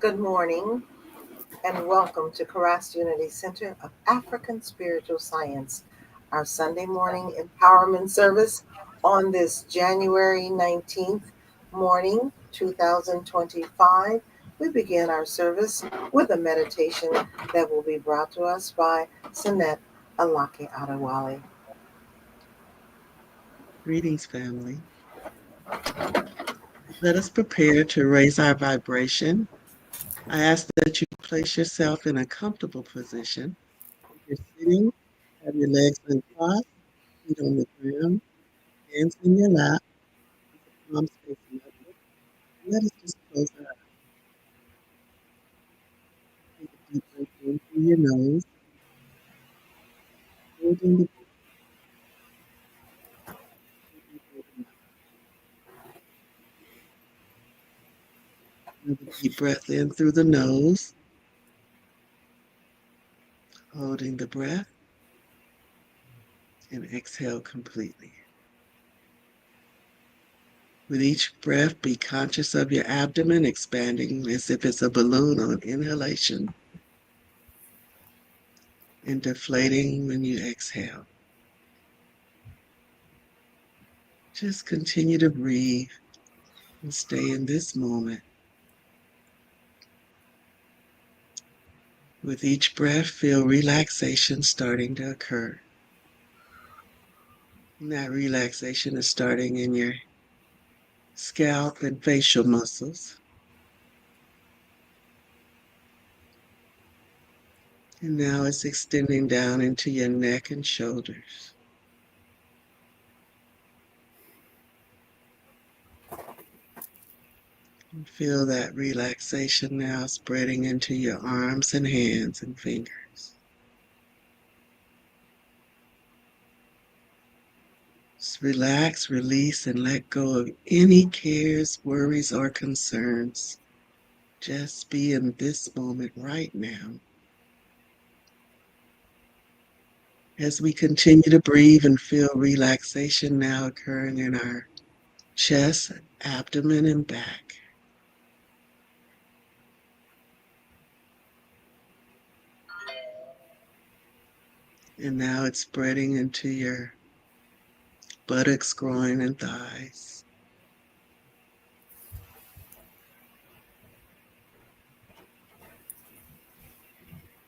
Good morning and welcome to KRST Unity Center of African Spiritual Science, our Sunday morning empowerment service on this January 19th morning, 2025. We begin our service with a meditation that will be brought to us by Sanette Alake Adewale. Greetings, family. Let us prepare to raise our vibration. I ask that you place yourself in a comfortable position. If you're sitting, have your legs uncrossed, feet on the ground, hands in your lap, with the palms facing upward. Let us just close our eyes. Take a deep breath in through your nose, holding the breath through the mouth. Another deep breath in through the nose, holding the breath, and exhale completely. With each breath, be conscious of your abdomen expanding as if it's a balloon on inhalation and deflating when you exhale. Just continue to breathe and stay in this moment. With each breath, feel relaxation starting to occur. And that relaxation is starting in your scalp and facial muscles. And now it's extending down into your neck and shoulders. And feel that relaxation now spreading into your arms and hands and fingers. Just relax, release, and let go of any cares, worries, or concerns. Just be in this moment right now. As we continue to breathe and feel relaxation now occurring in our chest, abdomen, and back. And now it's spreading into your buttocks, groin, and thighs.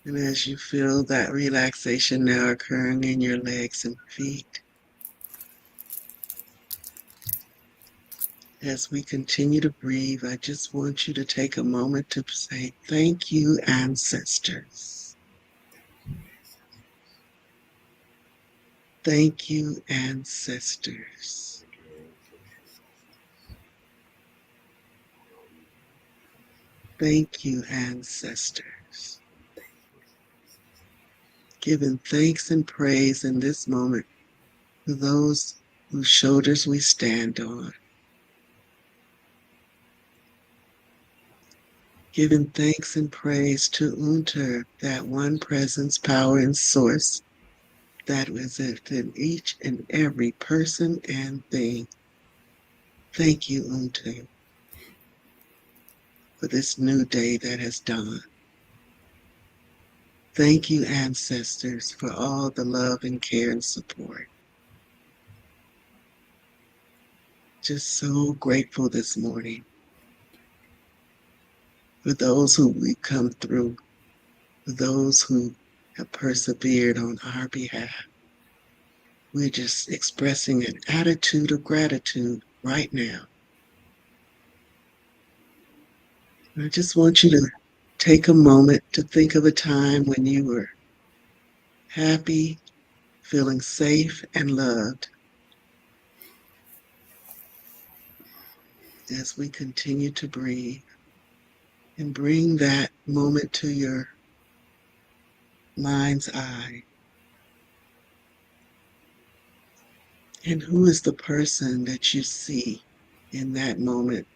And as you feel that relaxation now occurring in your legs and feet, as we continue to breathe, I just want you to take a moment to say, thank you, ancestors. Thank you, ancestors. Thank you, ancestors. Giving thanks and praise in this moment to those whose shoulders we stand on. Giving thanks and praise to Unter, that one presence, power, and source that was within each and every person and thing. Thank you, Unter, for this new day that has dawned. Thank you, ancestors, for all the love and care and support. Just so grateful this morning for those who we've come through, for those who have persevered on our behalf. We're just expressing an attitude of gratitude right now. I just want you to take a moment to think of a time when you were happy, feeling safe and loved. As we continue to breathe and bring that moment to your mind's eye. And who is the person that you see in that moment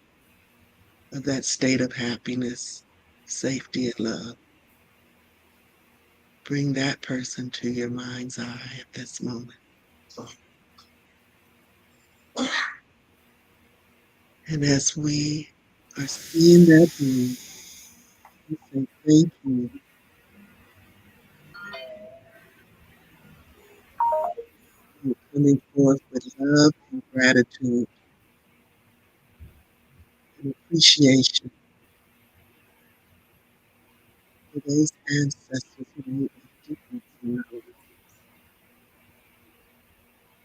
of that state of happiness, safety, and love? Bring that person to your mind's eye at this moment. And as we are seeing that being, We say thank you for coming forth with love and gratitude and appreciation for those ancestors who made a difference in our lives,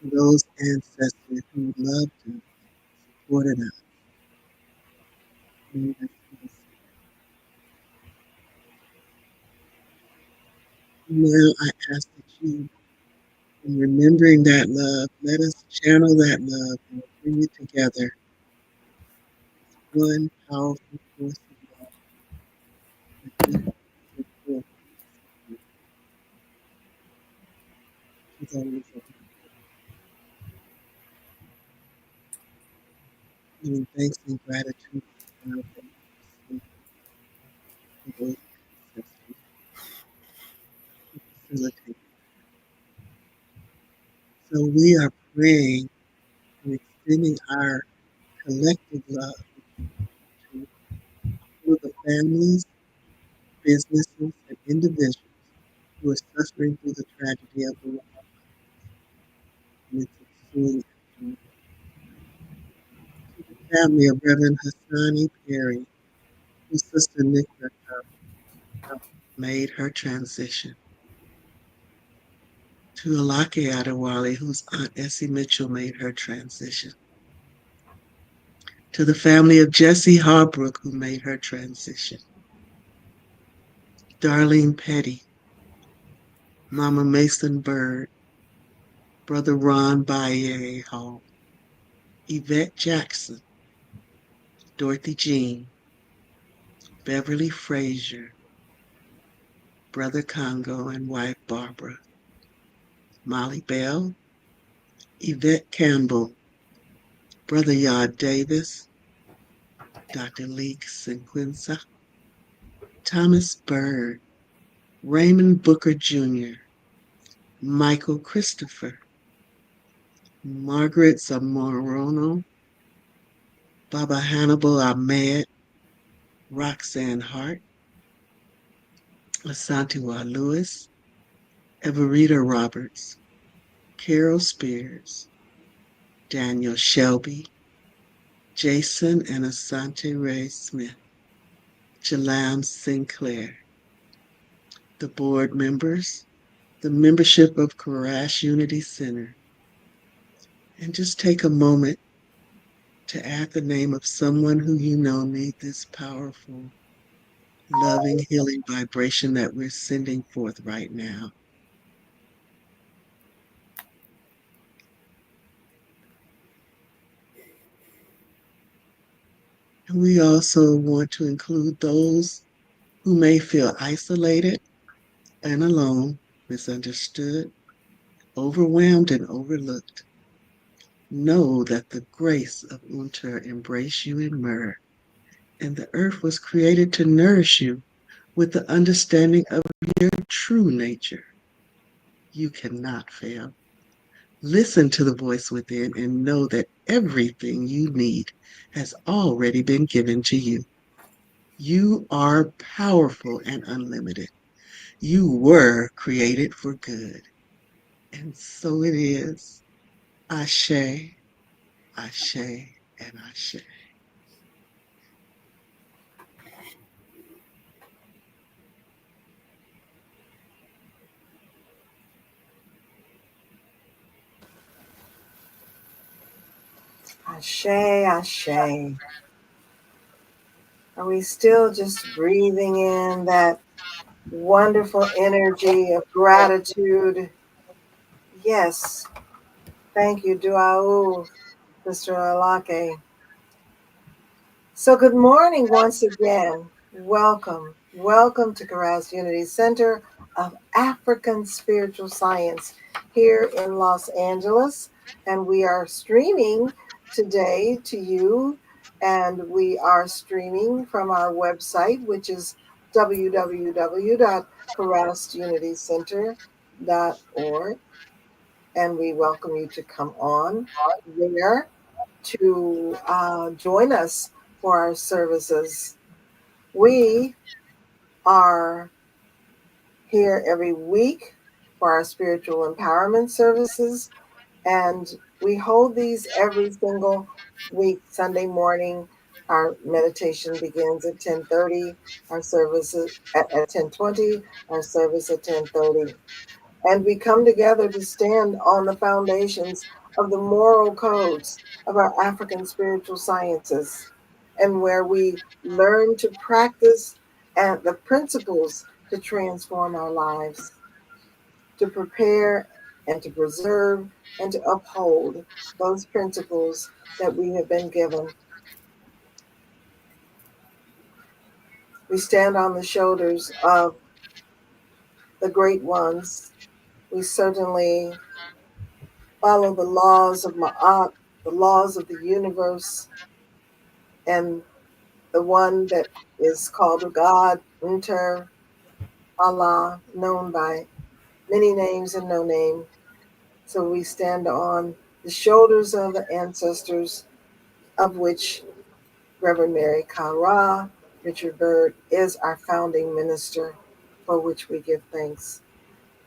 for those ancestors who loved us, supported us, made us feel safe. Now I ask that you, in remembering that love, let us channel that love and bring it together as one powerful force of love that we send forth to those around us. Giving thanks and gratitude for our thanks for those ancestors who facilitate. So we are praying and extending our collective love to all of the families, businesses, and individuals who are suffering through the tragedy of the wildfire and its ensuing aftermath. To the family of Reverend Hassani Perry, whose sister Nicola made her transition. To Alake Adewale, whose Aunt Essie Mitchell made her transition. To the family of Jessie Harbrook, who made her transition. Darlene Petty, Mama Mason Bird, Brother Ron Baye Hall, Yvette Jackson, Dorothy Jean, Beverly Frazier, Brother Congo and wife Barbara, Molly Bell, Yvette Campbell, Brother Yard Davis, Dr. Leek Sinquinza, Thomas Bird, Raymond Booker Jr., Michael Christopher, Margaret Zamorano, Baba Hannibal Ahmed, Roxanne Hart, Asantiwa Lewis, Everita Roberts, Carol Spears, Daniel Shelby, Jason and Asante Ray Smith, Jalam Sinclair, the board members, the membership of Karash Unity Center, and just take a moment to add the name of someone who you know need this powerful, loving, healing vibration that we're sending forth right now. And we also want to include those who may feel isolated and alone, misunderstood, overwhelmed, and overlooked. Know that the grace of Unter embrace you in Mer, and the earth was created to nourish you with the understanding of your true nature. You cannot fail. Listen to the voice within and know that everything you need has already been given to you. You are powerful and unlimited. You were created for good. And so it is. Ashe, Ashe, and Ashe. Ashe, ashe. Are we still just breathing in that wonderful energy of gratitude? Yes. Thank you, Duau, Sister Alake. So, good morning once again. Welcome. Welcome to Karaz Unity Center of African Spiritual Science here in Los Angeles. And we are streaming today to you, and we are streaming from our website, which is www.karastunitycenter.org. And we welcome you to come on there to join us for our services. We are here every week for our spiritual empowerment services, and we hold these every single week. Sunday morning, our meditation begins at 10:30. Our service at 10:20. Our service at 10:30. And we come together to stand on the foundations of the moral codes of our African spiritual sciences, and where we learn to practice and the principles to transform our lives, to prepare and to preserve and to uphold those principles that we have been given. We stand on the shoulders of the great ones. We certainly follow the laws of Ma'at, the laws of the universe, and the one that is called a God, Unter, Allah, known by many names and no name. So we stand on the shoulders of the ancestors, of which Reverend Mary Kara, Richard Byrd, is our founding minister, for which we give thanks.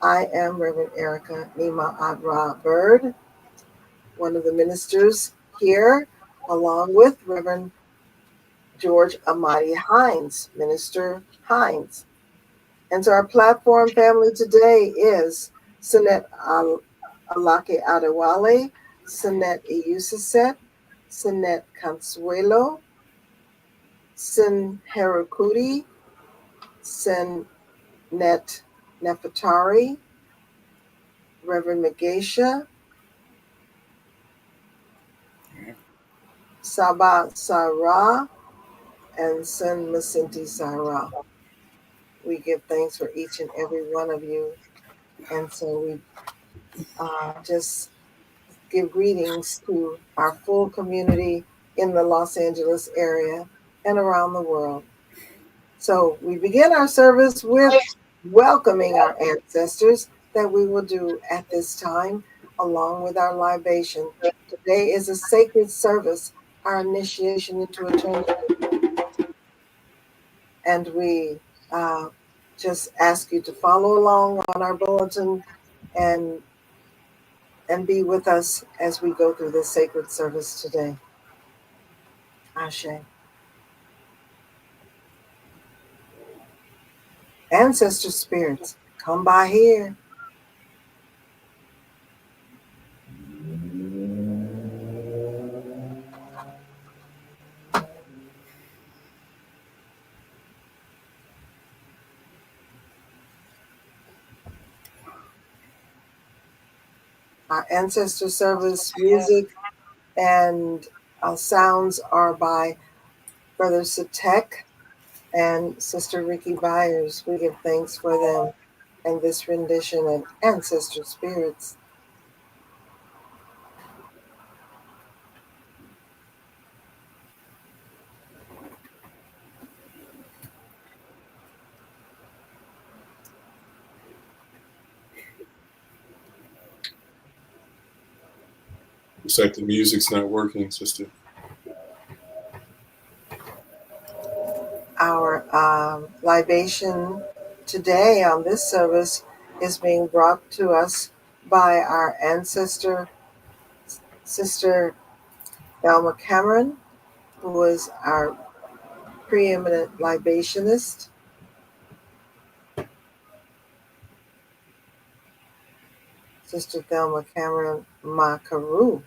I am Reverend Erica Nima Adra Byrd, one of the ministers here, along with Reverend George Amadi Hines, Minister Hines. And so our platform family today is Sinet Alake Adewale, Sinet Iyusaset, Sinet Consuelo, Sin Herakuti, Sin Net Nefertari, Reverend Megasha, Saba Sarah, and Sin Masinti Sarah. We give thanks for each and every one of you. And so we just give greetings to our full community in the Los Angeles area and around the world. So we begin our service with welcoming our ancestors that we will do at this time, along with our libation. Today is a sacred service, our initiation into eternity. And we uh, just ask you to follow along on our bulletin and and be with us as we go through this sacred service today. Ashe. Ancestor spirits, come by here. Our ancestor service music and sounds are by Brother Satek and Sister Ricky Byers. We give thanks for them and this rendition of Ancestor Spirits. Looks like the music's not working, sister. Our libation today on this service is being brought to us by our ancestor, Sister Thelma Cameron, who is our preeminent libationist. Sister Thelma Cameron Makaru.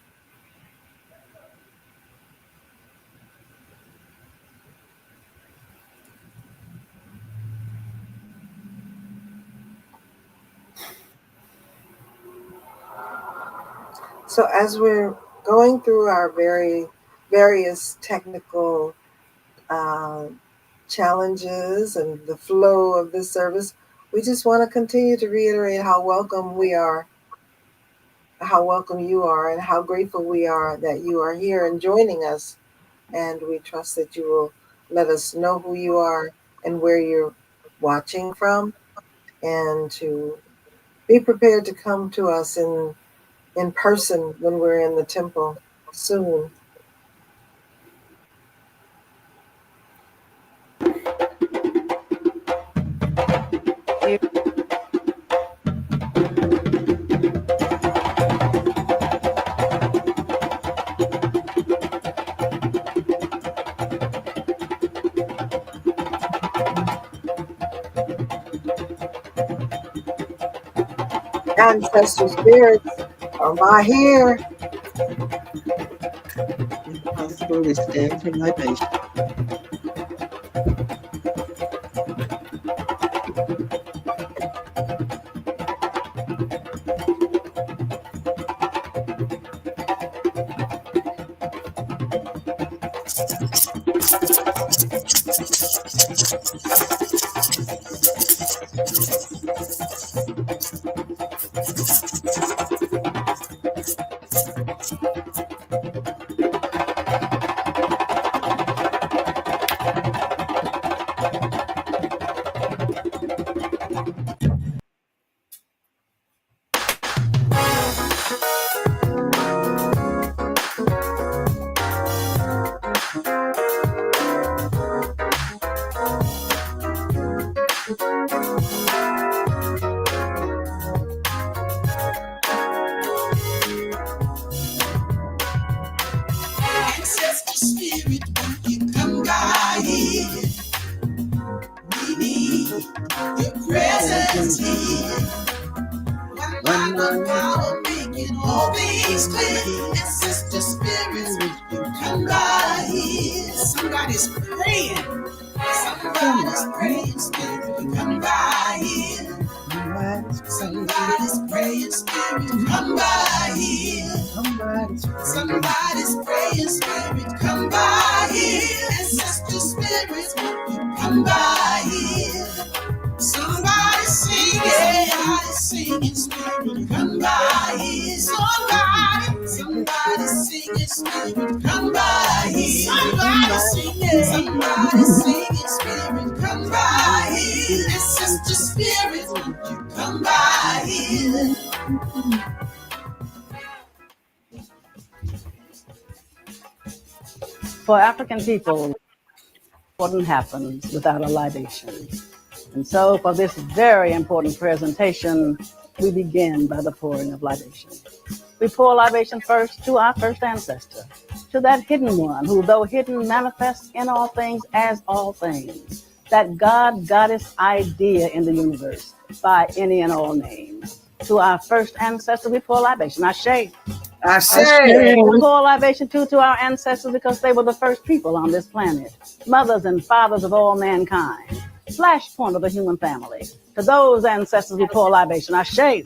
So as we're going through our various technical uh, challenges and the flow of this service, we just want to continue to reiterate how welcome we are, how welcome you are, and how grateful we are that you are here and joining us. And we trust that you will let us know who you are and where you're watching from, and to be prepared to come to us in person when we're in the temple soon. Ancestral spirits, come by here. If possible, we stand for libation. Ancestor spirit, when you come by here, we need your presence here. One mind, one power, making all things clear. Ancestor spirits, when you come by here, somebody's praying. Somebody's praying, spirit, come by here. Somebody's praying, spirit, come by here. Somebody's praying, spirit, come by here. Ancestral spirits, come by here. Somebody's singing, spirit, come by here. Somebody's singing, spirit, come by here. Somebody's singing, spirit, come by here. Ancestral spirits, come by here. For African people, what happens without a libation. And so for this very important presentation, we begin by the pouring of libation. We pour libation first to our first ancestor, to that hidden one who, though hidden, manifests in all things as all things, that God, goddess idea in the universe by any and all names. To our first ancestor, we pour libation. Ashe. We pour libation too to our ancestors because they were the first people on this planet, mothers and fathers of all mankind, flashpoint of the human family. To those ancestors, we pour libation. Ashe.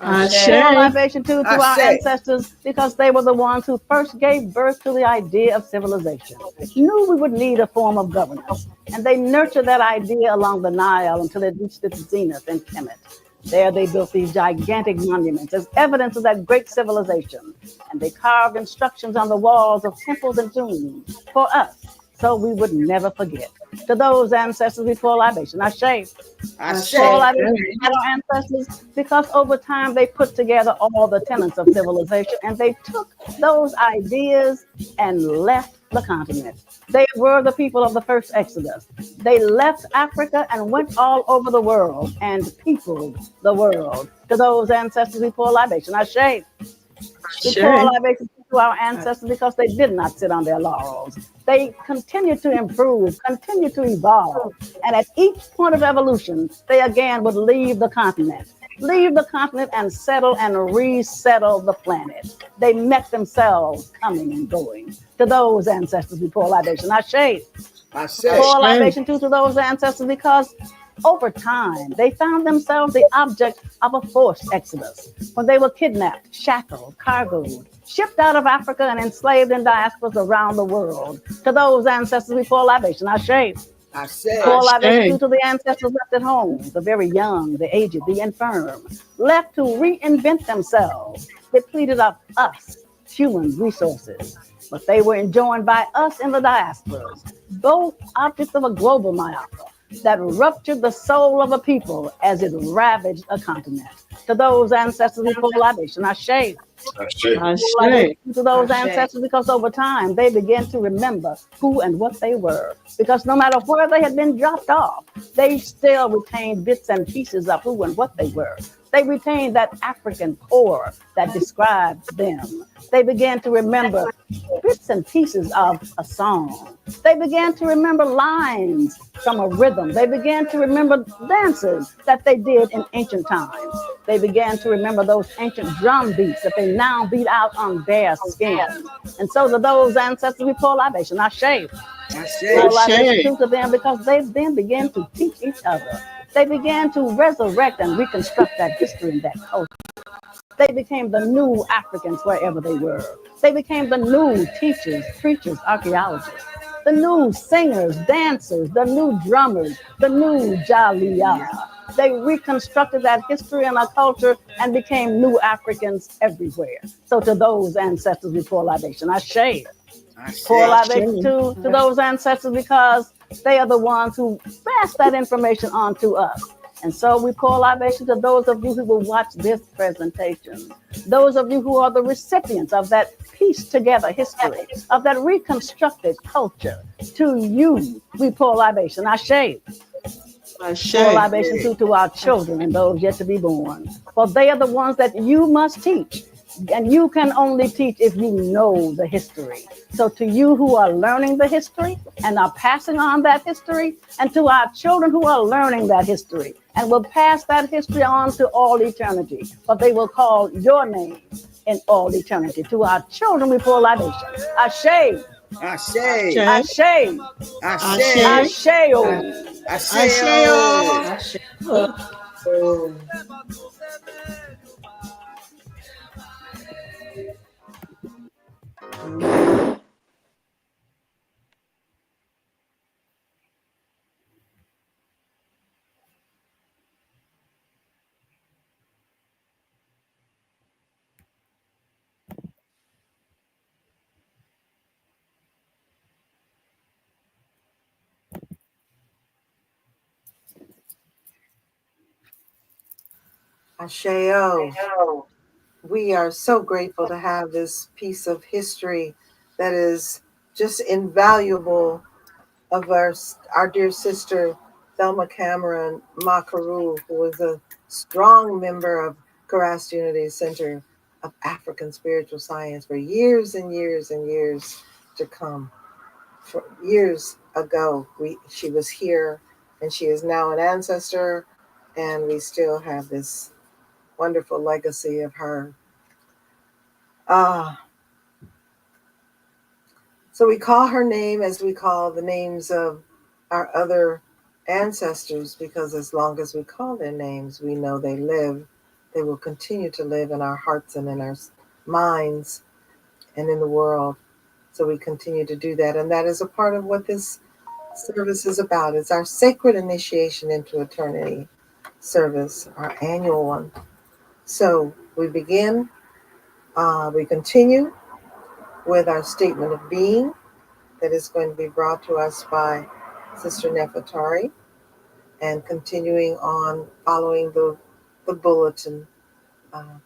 Pour libation too to our ancestors because they were the ones who first gave birth to the idea of civilization, knew we would need a form of governance, and they nurtured that idea along the Nile until it reached its zenith in Kemet. There they built these gigantic monuments as evidence of that great civilization, and they carved instructions on the walls of temples and tombs for us, so we would never forget. To those ancestors, we pour libation. Ashe. Pour libation to our ancestors because over time they put together all the tenets of civilization, and they took those ideas and left the continent. They were the people of the first Exodus. They left Africa and went all over the world and peopled the world. To those ancestors, we pour libation. Ashe. We pour libation to our ancestors because they did not sit on their laurels. They continued to improve, continued to evolve. And at each point of evolution, they again would leave the continent and settle and resettle the planet. They met themselves coming and going. To those ancestors, we pour libation. Ashe. Pour libation too to those ancestors because over time, they found themselves the object of a forced exodus when they were kidnapped, shackled, cargoed, shipped out of Africa and enslaved in diasporas around the world. To those ancestors, we pour libation. Ashe. Pour libation to the ancestors left at home, the very young, the aged, the infirm, left to reinvent themselves, depleted of us, human resources. But they were enjoined by us in the diasporas, both objects of a global myopia that ruptured the soul of a people as it ravaged a continent. To those ancestors, we pour libation. Ashe. To those ancestors because over time they began to remember who and what they were. Because no matter where they had been dropped off, they still retained bits and pieces of who and what they were. They retained that African core that describes them. They began to remember bits and pieces of a song. They began to remember lines from a rhythm. They began to remember dances that they did in ancient times. They began to remember those ancient drum beats that they now beat out on bare skin. And so to those ancestors, we pour libation. I shave. Pour libation Ashe. too to them because they then began to teach each other. They began to resurrect and reconstruct that history and that culture. They became the new Africans wherever they were. They became the new teachers, preachers, archaeologists, the new singers, dancers, the new drummers, the new Jalia. They reconstructed that history and our culture and became new Africans everywhere. So to those ancestors we pour libation. I shade. Pour Ashe. libation to those ancestors because they are the ones who pass that information on to us. And so we pour libation to those of you who will watch this presentation, those of you who are the recipients of that pieced together history, of that reconstructed culture. To you, we pour libation. I shade. Pour Ashe. libation to our children and those yet to be born. For they are the ones that you must teach. And you can only teach if you know the history. So to you who are learning the history and are passing on that history, and to our children who are learning that history and will pass that history on to all eternity, but they will call your name in all eternity. To our children we pour libation. Ashe, Ashe. Ashe. ashe, Ashe. Ashe. ashe. Ashe. Ashe. Oh, Asheo. We are so grateful to have this piece of history that is just invaluable of our dear sister Thelma Cameron Makaru, who was a strong member of KRST Unity Center of African Spiritual Science for years and years and years to come. For years ago, she was here, and she is now an ancestor, and we still have this wonderful legacy of her. Ah, so we call her name as we call the names of our other ancestors, because as long as we call their names, we know they live. They will continue to live in our hearts and in our minds and in the world. So we continue to do that. And that is a part of what this service is about. It's our sacred initiation into eternity service, our annual one. So we begin, we continue with our statement of being that is going to be brought to us by Sister Nefertari, and continuing on following the bulletin uh,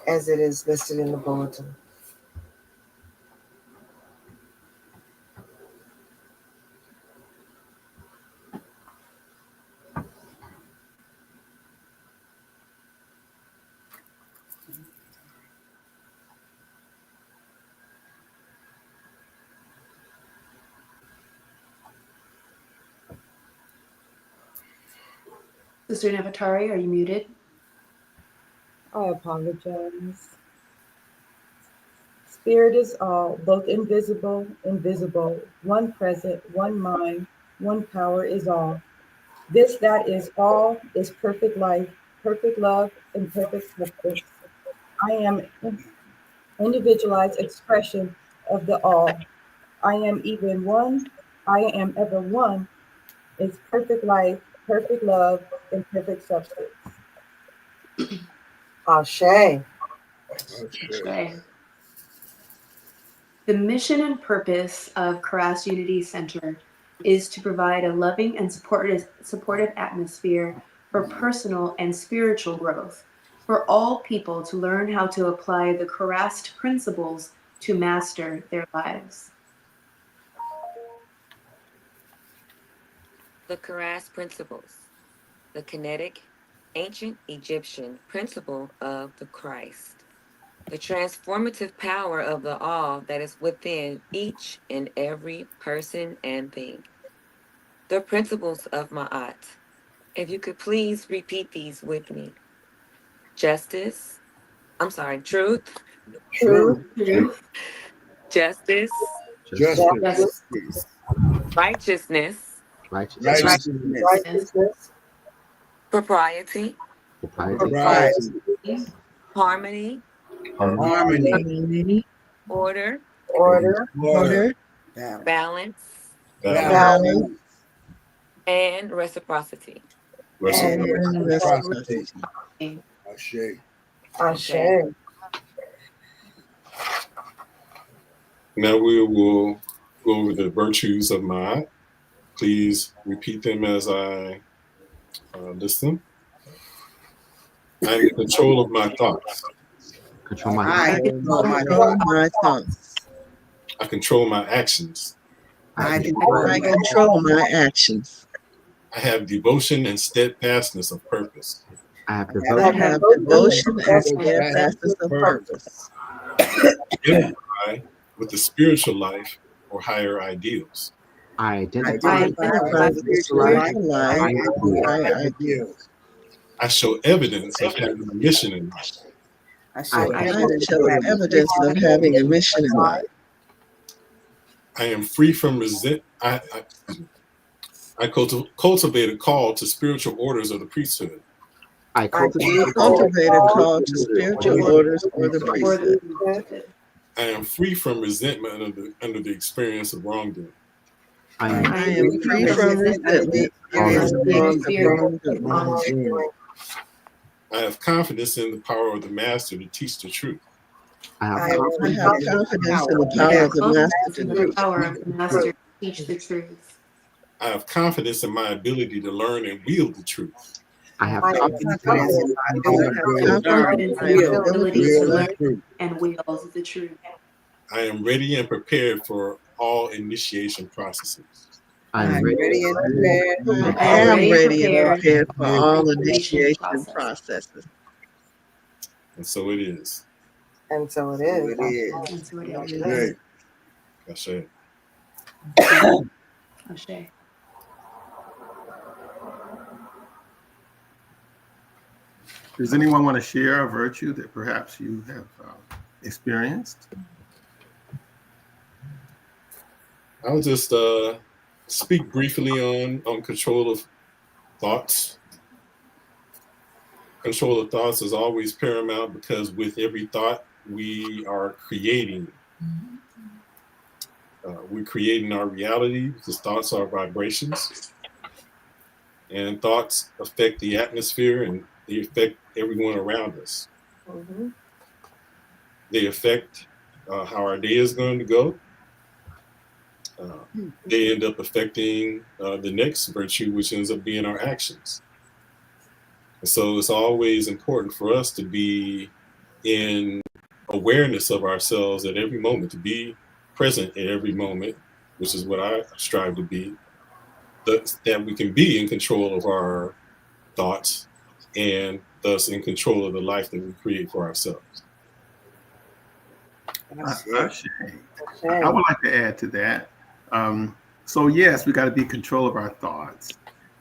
as it is listed in the bulletin. Sister Nevatari, are you muted? I apologize. Spirit is all, both invisible, invisible, one present, one mind, one power is all. This that is all is perfect life, perfect love, and perfect substance. I am individualized expression of the all. I am even one. I am ever one. Is perfect life, perfect love, and perfect substance. Ashe. Okay. The mission and purpose of KRST Unity Center is to provide a loving and supportive atmosphere for personal and spiritual growth, for all people to learn how to apply the KRST principles to master their lives. The KRST principles, the kinetic, ancient Egyptian principle of the Christ, the transformative power of the all that is within each and every person and thing. The principles of Ma'at. If you could please repeat these with me. justice. I'm sorry, truth, truth, Truth. justice, justice, righteousness, Righteousness. righteousness, propriety, propriety, harmony, harmony, order, order, order, balance, balance, balance, and reciprocity. and reciprocity. Ashe. Now we will go over the virtues of mind. Please repeat them as I list them. I'm in control of my thoughts. I control my thoughts. I control my actions. I control my actions. I have devotion and steadfastness of purpose. I have devotion and steadfastness of purpose. Identify with the spiritual life or higher ideals. I identify with the spiritual life and higher ideals. I show evidence of having a mission in life. I show evidence of having a mission in life. I am free from resent. I cultivate a call to spiritual orders of the priesthood. I cultivate a call to spiritual orders or the priesthood. I am free from resentment under the experience of wrongdoing. I am free from resentment and wrongdoing. I have confidence in the power of the master to teach the truth. I have confidence in the power of the master to The power of the master to teach the truth. I have confidence in my ability to learn and wield the truth. I have Confidence in the ability to learn and wield the truth. I am ready and prepared for all initiation processes. I am ready and prepared for all initiation processes. And so it is. And so it is. And so it is. Ashe. Ashe. Does anyone want to share a virtue that perhaps you have experienced? I'll just speak briefly on control of thoughts. Control of thoughts is always paramount because with every thought we are creating. We're creating our reality because thoughts are vibrations. And thoughts affect the atmosphere and they affect everyone around us. Mm-hmm. They affect how our day is going to go. They end up affecting the next virtue, which ends up being our actions. And so it's always important for us to be in awareness of ourselves at every moment, to be present at every moment, which is what I strive to be, that we can be in control of our thoughts and thus in control of the life that we create for ourselves. I would like to add to that. So yes, we got to be in control of our thoughts.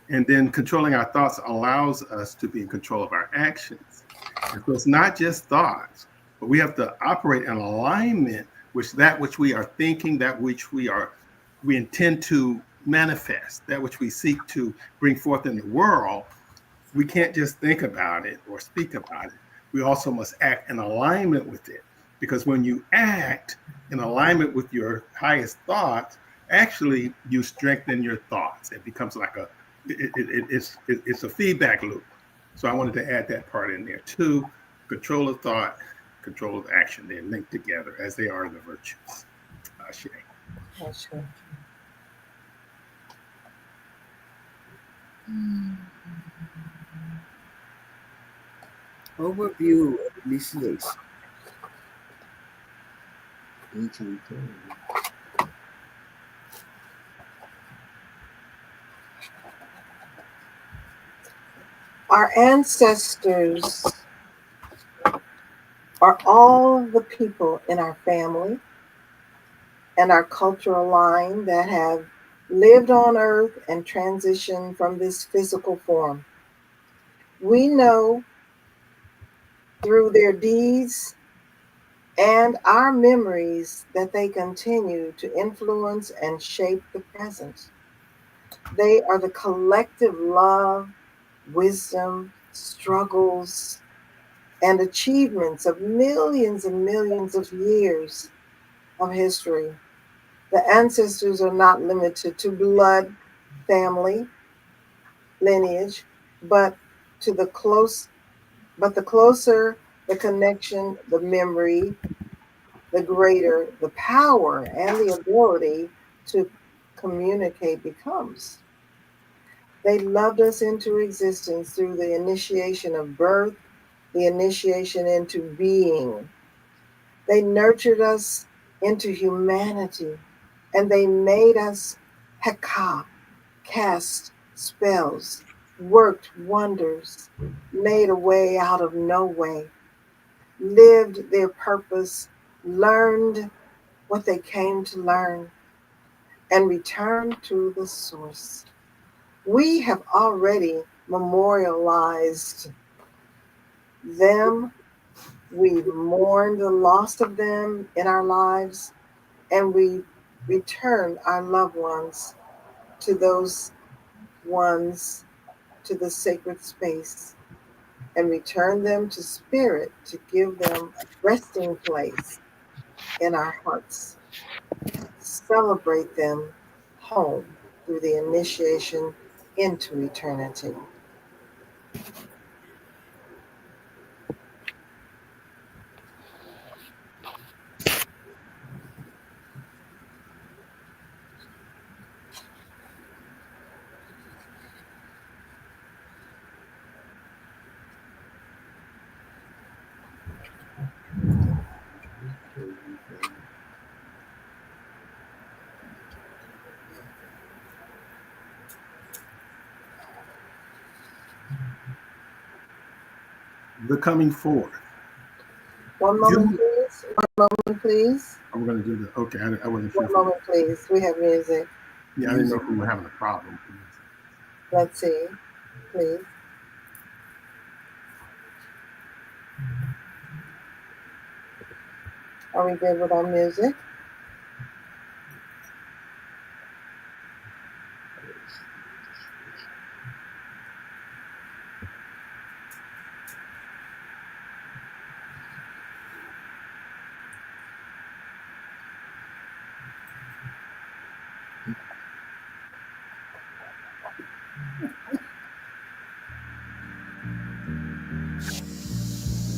And then controlling our thoughts allows us to be in control of our actions. And so it's not just thoughts, but we have to operate in alignment with that which we are thinking, that which we intend to manifest, that which we seek to bring forth in the world. We can't just think about it or speak about it. We also must act in alignment with it. Because when you act in alignment with your highest thoughts, actually you strengthen your thoughts. It becomes like it's a feedback loop. So I wanted to add that part in there too. Control of thought, control of action. They're linked together as they are the virtues. Ashe. Ashe. Overview of initiation. Our ancestors are all the people in our family and our cultural line that have lived on earth and transitioned from this physical form. We know through their deeds and our memories that they continue to influence and shape the present. They are the collective love, wisdom, struggles, and achievements of millions and millions of years of history. The ancestors are not limited to blood, family, lineage, but to the close but the closer the connection, the memory, the greater the power and the ability to communicate becomes. They loved us into existence through the initiation of birth, the initiation into being. They nurtured us into humanity, and they made us Heka, cast spells, worked wonders, made a way out of no way, lived their purpose, learned what they came to learn, and returned to the source. We have already memorialized them. We've mourned the loss of them in our lives, and we return our loved ones to those ones to the sacred space and return them to spirit to give them a resting place in our hearts. Celebrate them home through the initiation into eternity. The coming forth. One moment, please. One moment, please. I'm going to do the, okay, I wasn't sure. One moment, please. We have music. Yeah, I didn't know if we were having a problem. Let's see, please. Are we good with our music?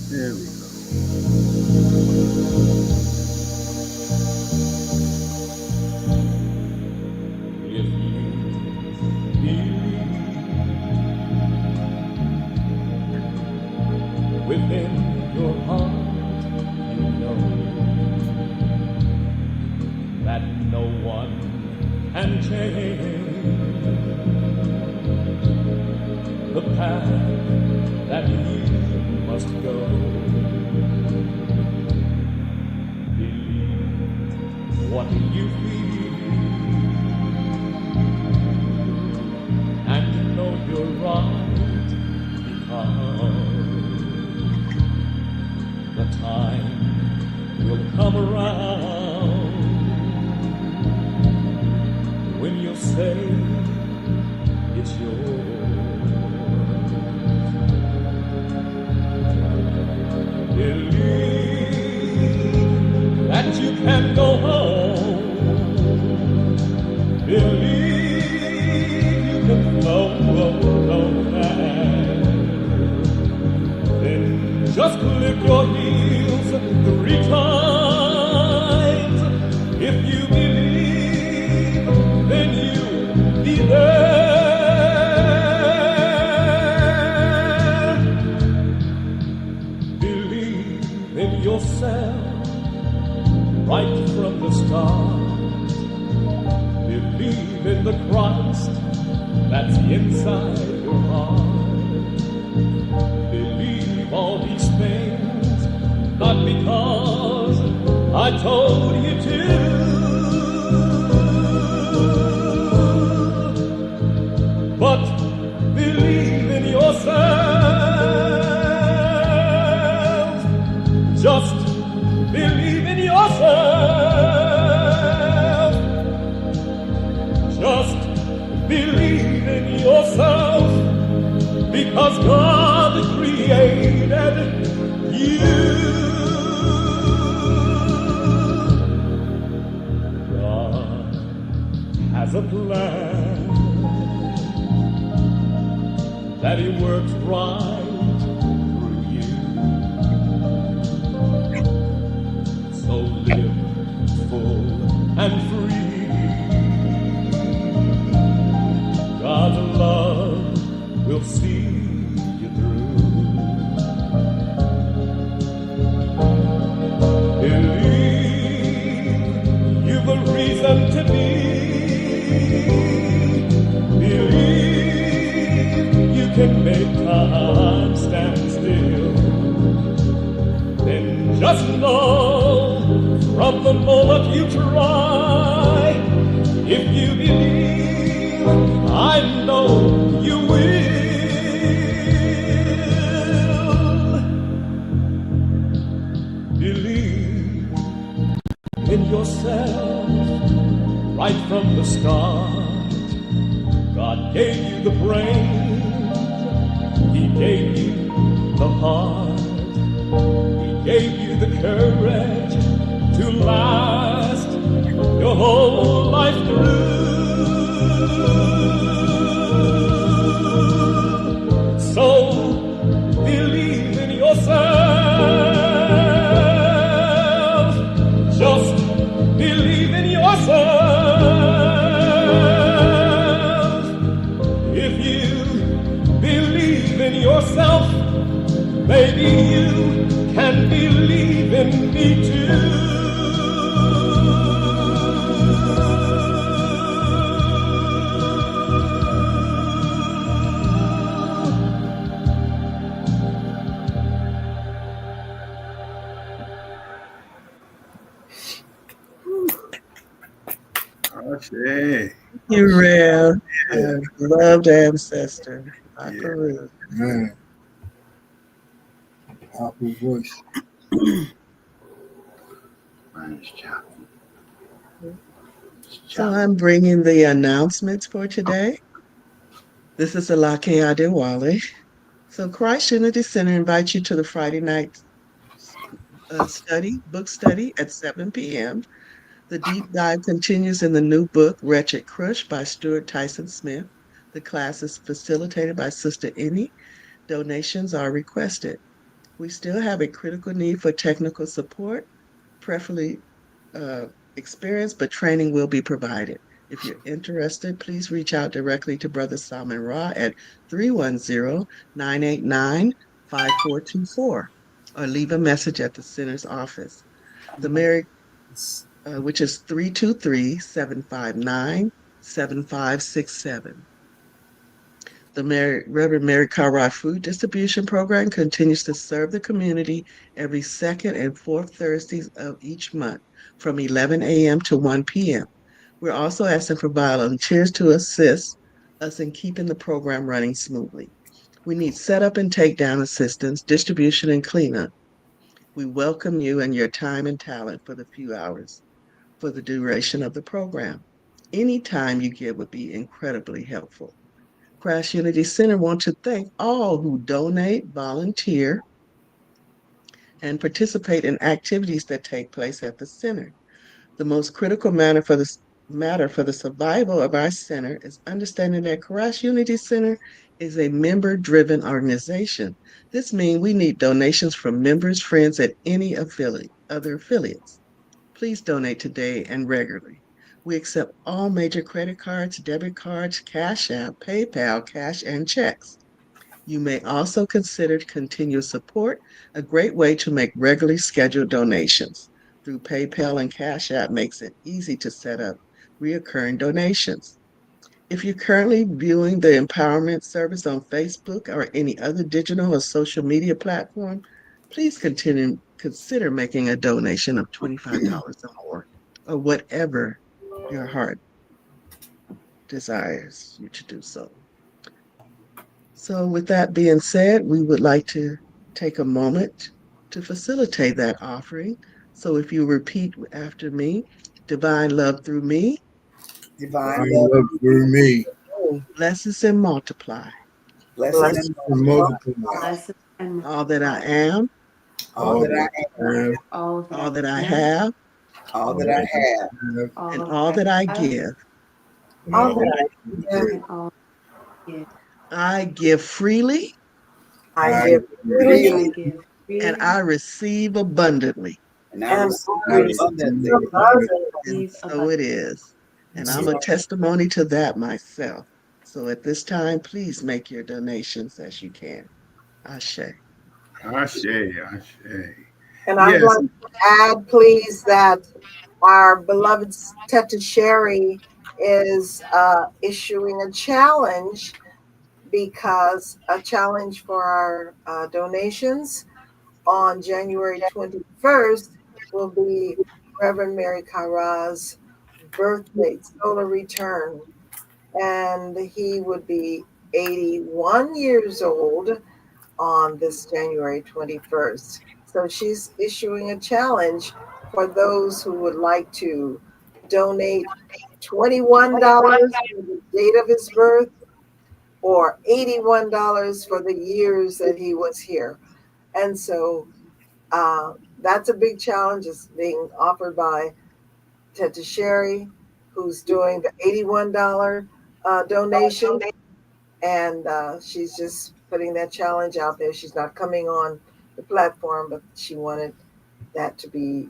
There we go. If you believe within your heart, you know that no one can change the path that you must go. Believe what you feel and know you're right, because the time will come around when you'll say it's yours. Believe that you can go home. Believe you can flow fast. Then just click your heels 3 times. If you believe, then you'll be there. Believe in yourself right from the start. Believe in the Christ that's inside your heart. Believe all these things, not because I told you to, but believe in yourself. believe in yourself because God created you. God has a plan that He works right through you. So live full and free. God's love will see you through. Believe you've a reason to be. Believe you can make time stand still. Then just know from the moment you try, if you believe, I know you will. Believe in yourself right from the start. God gave you the brain, He gave you the heart, He gave you the courage to last your whole life through. So believe in yourself. Just believe in yourself. If you believe in yourself, maybe you can believe in me too. Okay. You real loved ancestor, my Yeah. Peru. Man. Powerful voice. Mine's choppy. So I'm bringing the announcements for today. This is Alake Adewale. So Christ Unity Center invites you to the Friday night book study at 7 p.m. The deep dive continues in the new book, Wretched Crush by Stuart Tyson Smith. The class is facilitated by Sister Annie. Donations are requested. We still have a critical need for technical support, preferably experience, but training will be provided. If you're interested, please reach out directly to Brother Salman Ra at 310-989-5424 or leave a message at the center's office. The Mary, which is 323-759-7567. The Reverend Mary Cartwright Food Distribution Program continues to serve the community every second and fourth Thursdays of each month from 11 a.m. to 1 p.m. We're also asking for volunteers to assist us in keeping the program running smoothly. We need setup and takedown assistance, distribution, and cleanup. We welcome you and your time and talent for the few hours for the duration of the program. Any time you give would be incredibly helpful. Christ Unity Center wants to thank all who donate, volunteer, and participate in activities that take place at the center. The most critical matter for the survival of our center is understanding that Christ Unity Center is a member-driven organization. This means we need donations from members, friends, and any other affiliates. Please donate today and regularly. We accept all major credit cards, debit cards, Cash App, PayPal, cash, and checks. You may also consider continuous support, a great way to make regularly scheduled donations. Through PayPal and Cash App makes it easy to set up reoccurring donations. If you're currently viewing the empowerment service on Facebook or any other digital or social media platform, please consider making a donation of $25 or more, or whatever your heart desires you to do so. So, with that being said, we would like to take a moment to facilitate that offering. So, if you repeat after me, divine love through me, Divine love through me. blesses and multiply Blessed Blessed and multiply Bless and all that I multiply am, all that I have, all that all I that I am, have, all all that I that have, I have, and all all that that I I have, give. and all all that that I I give. give. and all I give. I give freely I I give give I freely give and freely I receive abundantly. And I and receive I I receive abundantly. receive and I abundantly. And receive so it abundance. is. And I'm So, a testimony to that myself. So at this time, please make your donations as you can. Ashe. Ashe, ashe. and I'd Yes. like to add, please, that our beloved Teta Sherry is issuing a challenge because a challenge for our donations on January 21st will be Reverend Mary Kara's birthday, solar return. And he would be 81 years old on this January 21st. So she's issuing a challenge for those who would like to donate $21 for the date of his birth or $81 for the years that he was here. And so that's a big challenge. It's being offered by Teta Sherry, who's doing the $81 donation. And she's just putting that challenge out there. She's not coming on the platform, but she wanted that to be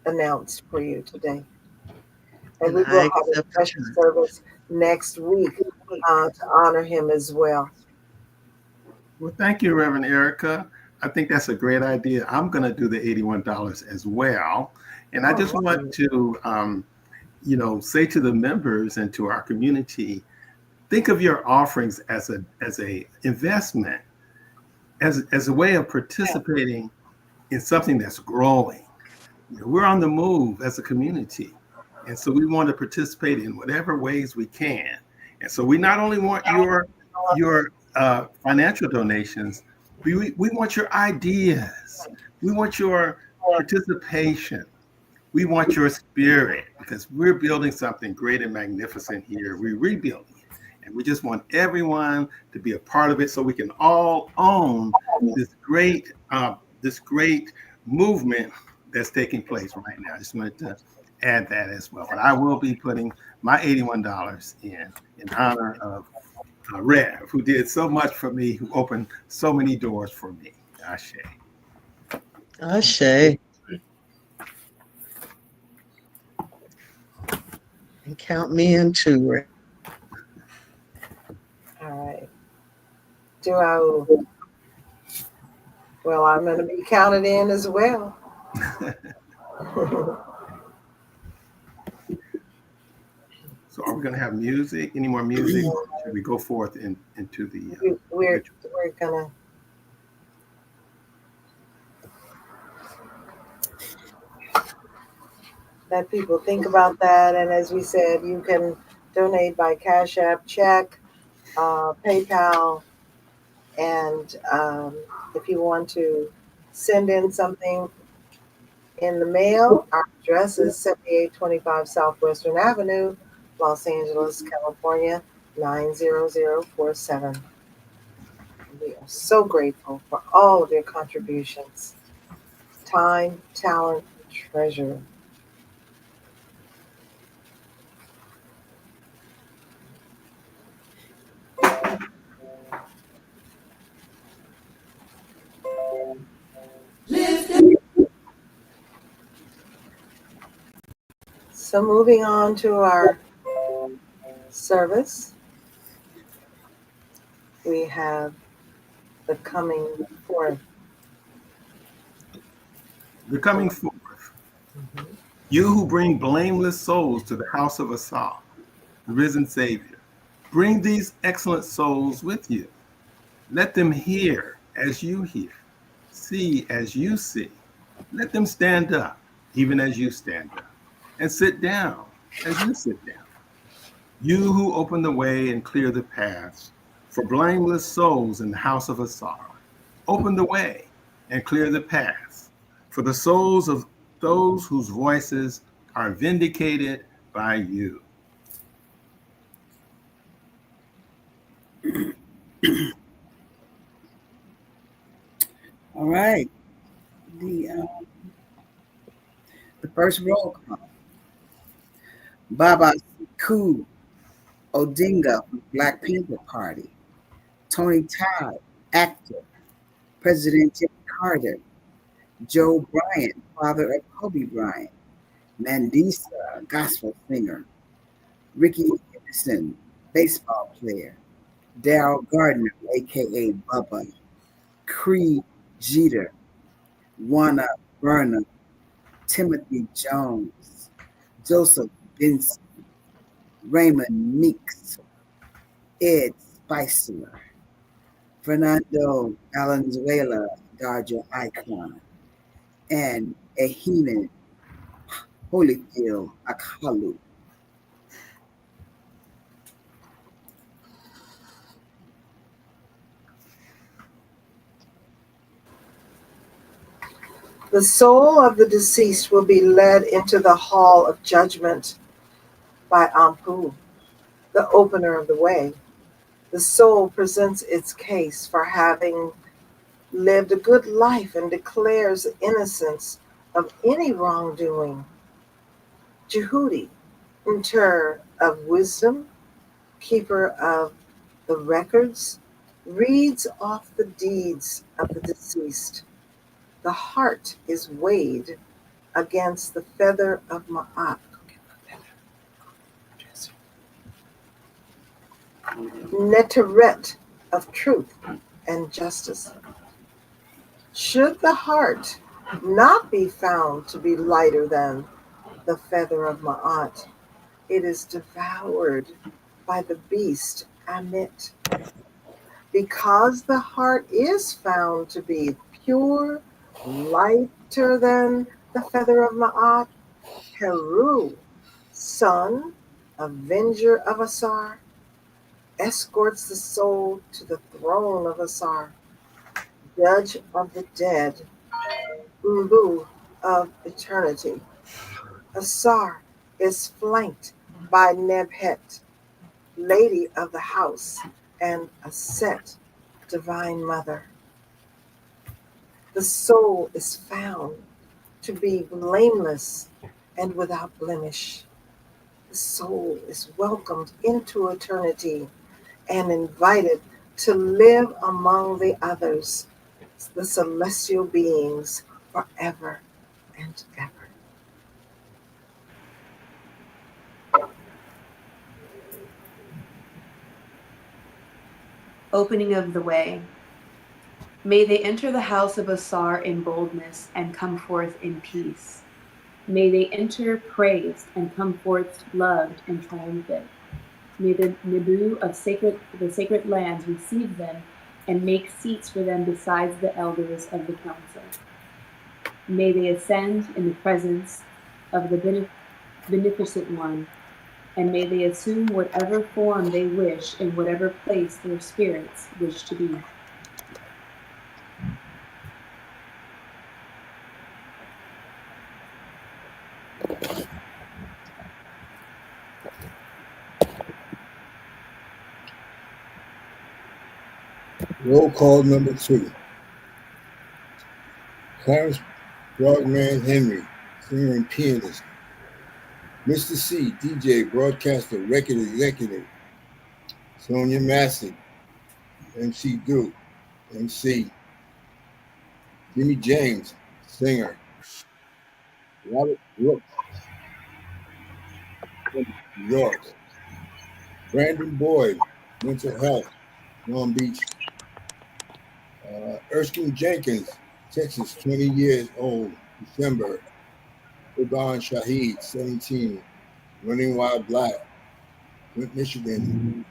announced for you today. And And we I will have a accept the special challenge. service next week to honor him as well. Well, thank you, Reverend Erica. I think that's a great idea. I'm going to do the $81 as well. And I just want to, say to the members and to our community, think of your offerings as a investment, as a way of participating in something that's growing. We're on the move as a community. And so we want to participate in whatever ways we can. And so we not only want your financial donations, we want your ideas. We want your participation. We want your spirit because we're building something great and magnificent here. We're rebuilding it. And we just want everyone to be a part of it so we can all own this great movement that's taking place right now. I just wanted to add that as well. But I will be putting my $81 in honor of Rev, who did so much for me, who opened so many doors for me. Ashe. Ashe. And count me in too, Ray. All right. Well, I'm going to be counted in as well. So are we going to have music? Any more music? Or should we go forth into the we're going to. Let people think about that. And as we said, you can donate by Cash App, check, PayPal, and if you want to send in something in the mail, our address is 7825 Southwestern Avenue, Los Angeles, California, 90047. We are so grateful for all of your contributions. Time, talent, treasure. So moving on to our service, we have the coming forth. The coming forth. You who bring blameless souls to the house of Asah, the risen Savior, bring these excellent souls with you. Let them hear as you hear, see as you see. Let them stand up, even as you stand up, and sit down as you sit down. You who open the way and clear the paths for blameless souls in the house of Asar, open the way and clear the paths for the souls of those whose voices are vindicated by you. right. The first roll call. Baba Siku Odinga from Black Panther Party. Tony Todd, actor. President Jimmy Carter. Joe Bryant, father of Kobe Bryant. Mandisa, gospel singer. Ricky Henderson, baseball player. Daryl Gardner, aka Bubba. Cree Jeter. Juana Burnham. Timothy Jones. Joseph Benson. Raymond Meeks. Ed Spicer. Fernando Valenzuela, Dodger icon. And Ehime Holyfield Akalu. The soul of the deceased will be led into the hall of judgment by Ampu, the opener of the way. The soul presents its case for having lived a good life and declares innocence of any wrongdoing. Jehudi, inter of wisdom, keeper of the records, reads off the deeds of the deceased. The heart is weighed against the feather of Ma'at. Neteret of truth and justice. Should the heart not be found to be lighter than the feather of Ma'at, it is devoured by the beast Amit. Because the heart is found to be pure, lighter than the feather of Ma'at, Heru, son, avenger of Asar, escorts the soul to the throne of Asar, judge of the dead, Umbu of eternity. Asar is flanked by Nebhet, lady of the house, and Aset, divine mother. The soul is found to be blameless and without blemish. The soul is welcomed into eternity and invited to live among the others, the celestial beings, forever and ever. Opening of the way. May they enter the house of Asar in boldness and come forth in peace. May they enter praised and come forth loved and triumphant. May the Nebu of the sacred lands receive them and make seats for them besides the elders of the council. May they ascend in the presence of the beneficent one, and may they assume whatever form they wish in whatever place their spirits wish to be. Roll call number 2. Clarence Broadman Henry, singer and pianist. Mr. C, DJ, broadcaster, record executive. Sonia Massey, MC Duke, MC. Jimmy James, singer. Robert Brooks, from New York. Brandon Boyd, mental health, Long Beach. Erskine Jenkins, Texas, 20 years old, December. Iban Shahid, 17, Running Wild Black, Flint, Michigan.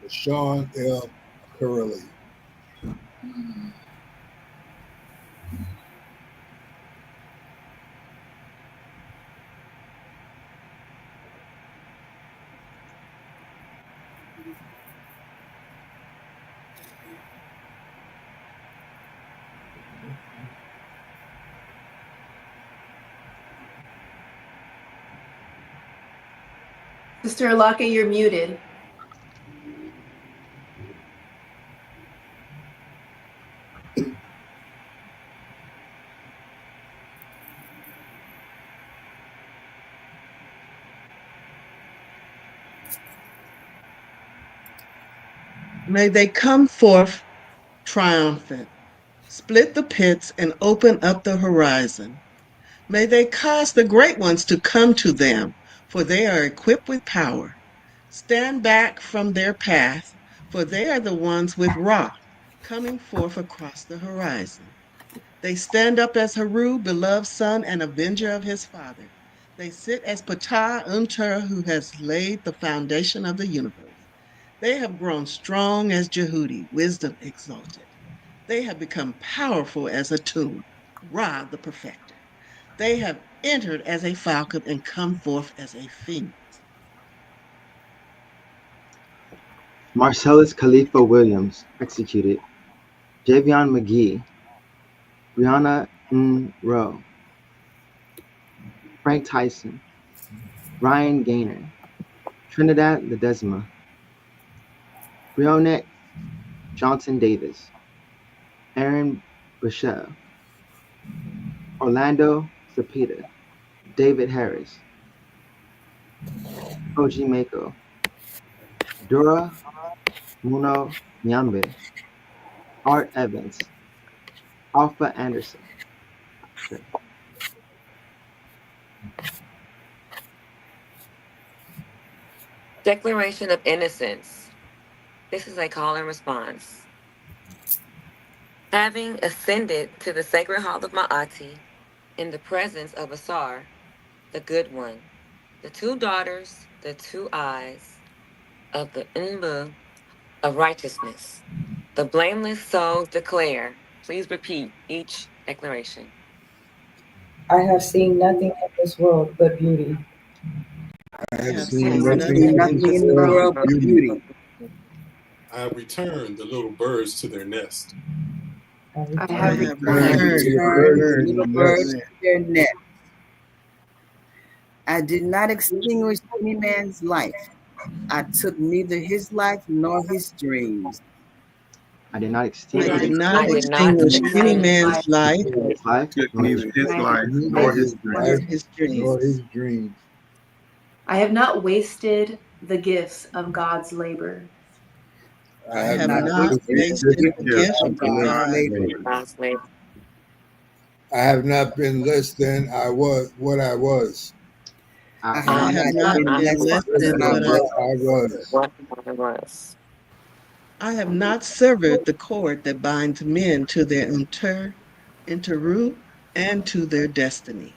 Sean L. Curley. Sister Alaka, you're muted. May they come forth triumphant, split the pits, and open up the horizon. May they cause the great ones to come to them, for they are equipped with power. Stand back from their path, for they are the ones with Ra coming forth across the horizon. They stand up as Haru, beloved son and avenger of his father. They sit as Ptah Unter, who has laid the foundation of the universe. They have grown strong as Jehudi, wisdom exalted. They have become powerful as Atum, Ra the perfecter. They have entered as a falcon and come forth as a phoenix. Marcellus Khalifa Williams, executed. Javion McGee, Brianna N. Rowe, Frank Tyson, Ryan Gaynor, Trinidad Ledesma, Breonna Johnson Davis, Aaron Rochelle, Orlando Cepeda, David Harris, Koji Mako, Dora Muno Nyambe, Art Evans, Alpha Anderson. Sure. Declaration of Innocence. This is a call and response. Having ascended to the sacred hall of Ma'ati in the presence of Asar, the good one, the two daughters, the two eyes of the Umbu of righteousness, the blameless souls declare. Please repeat each declaration. I have seen nothing in this world but beauty. I I have have seen seen nothing nothing in in this the world world but but beauty. beauty. I return the little birds to their nest. I I I have have I have returned returned the returned little the birds little to their birds nest. to their nest. I did not extinguish any man's life. I took neither his life nor his dreams. I did not I extinguish did not I did not extinguish any extinguish man's life his life Took nor his neither his my life Neither nor his his nor dreams. life his nor dreams. his dreams. I have not wasted the gifts of God's labor. I I have have not not wasted Wasted wasted the the the gift gift gift of of of God's God's God's labor. labor. labor. God's labor. I have not been less than I was what I was. I I have I have not have not not I been been less less than than what I what I was. was. what I was. I have not severed the cord that binds men to their interroot, and to their destiny.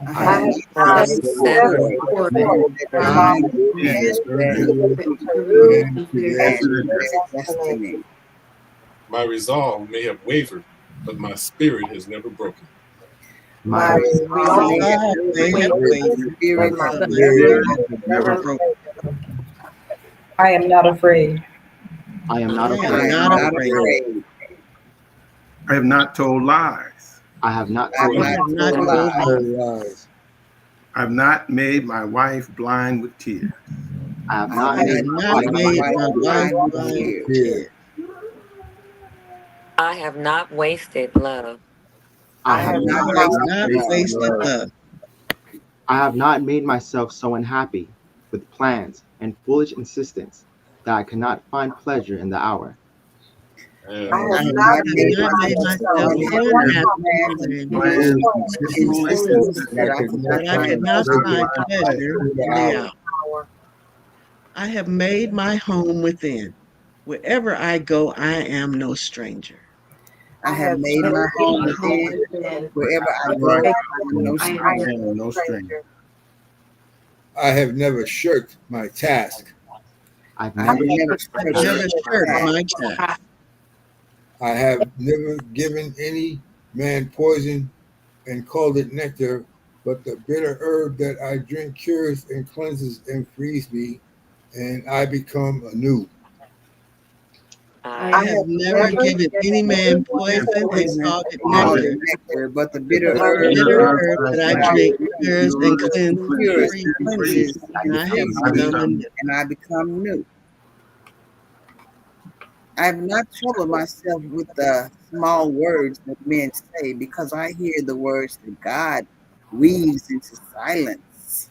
I I I have have I have not have severed severed the the cord severed cord the cord cord that that that binds binds binds men men men to to their their to root and and to to their their To the destiny. destiny. My resolve may have wavered, but my spirit has never broken. my My my My My resolve resolve may resolve have may wait, have wavered, is wavered, spirit but has my but my my never spirit spirit spirit has has never never never broken. broken. I am not afraid. I am I not I am am not I afraid. am not not afraid. afraid. afraid. I have not told lies. I have not I have told I lies. not have not told told lies. lies. No lies. I've not made my wife blind with tears. I have I have not I not have made my not made wife my made blind wife my with tears. wife blind with blind with tears. tears. I I have not wasted love. I I have have have not I not I have have not wasted not love. wasted wasted love. love. I have not made myself so unhappy with plans and foolish insistence that I cannot find pleasure in the hour. I And I have have I not not have made made not made myself myself so myself so so unhappy Plans, with unhappy unhappy plans with and with foolish plans plans and insistence and and foolish foolish foolish insistence that I insistence insistence cannot that I that I could find not cannot that I pleasure find cannot find pleasure in the in pleasure. the hour. hour. power. I have made my home within. Wherever I go, I am no stranger. I I have have made have my made made home my my home home within. within. within. Wherever I go, Wherever Wherever I I I am go, no go, I I am stranger. am I no am no stranger. stranger. I have never shirked my task. I've I I have never have never I've never I shirked never shirked my shirked task. my my task. task. I have never given any man poison and called it nectar, but the bitter herb that I drink cures and cleanses and frees me, and I become anew. I I I have have never never given any given man anyone poison and poison called it and Called called it nectar, it nectar, nectar, but the but bitter the but the herb bitter bitter that herb herb that I that that I I drink drink drink cures and cures cures and and cures frees and me, cleanses cleanses and and and I have frees frees me, become me. anew. and I become new. I have not troubled myself with the small words that men say because I hear the words that God weaves into silence.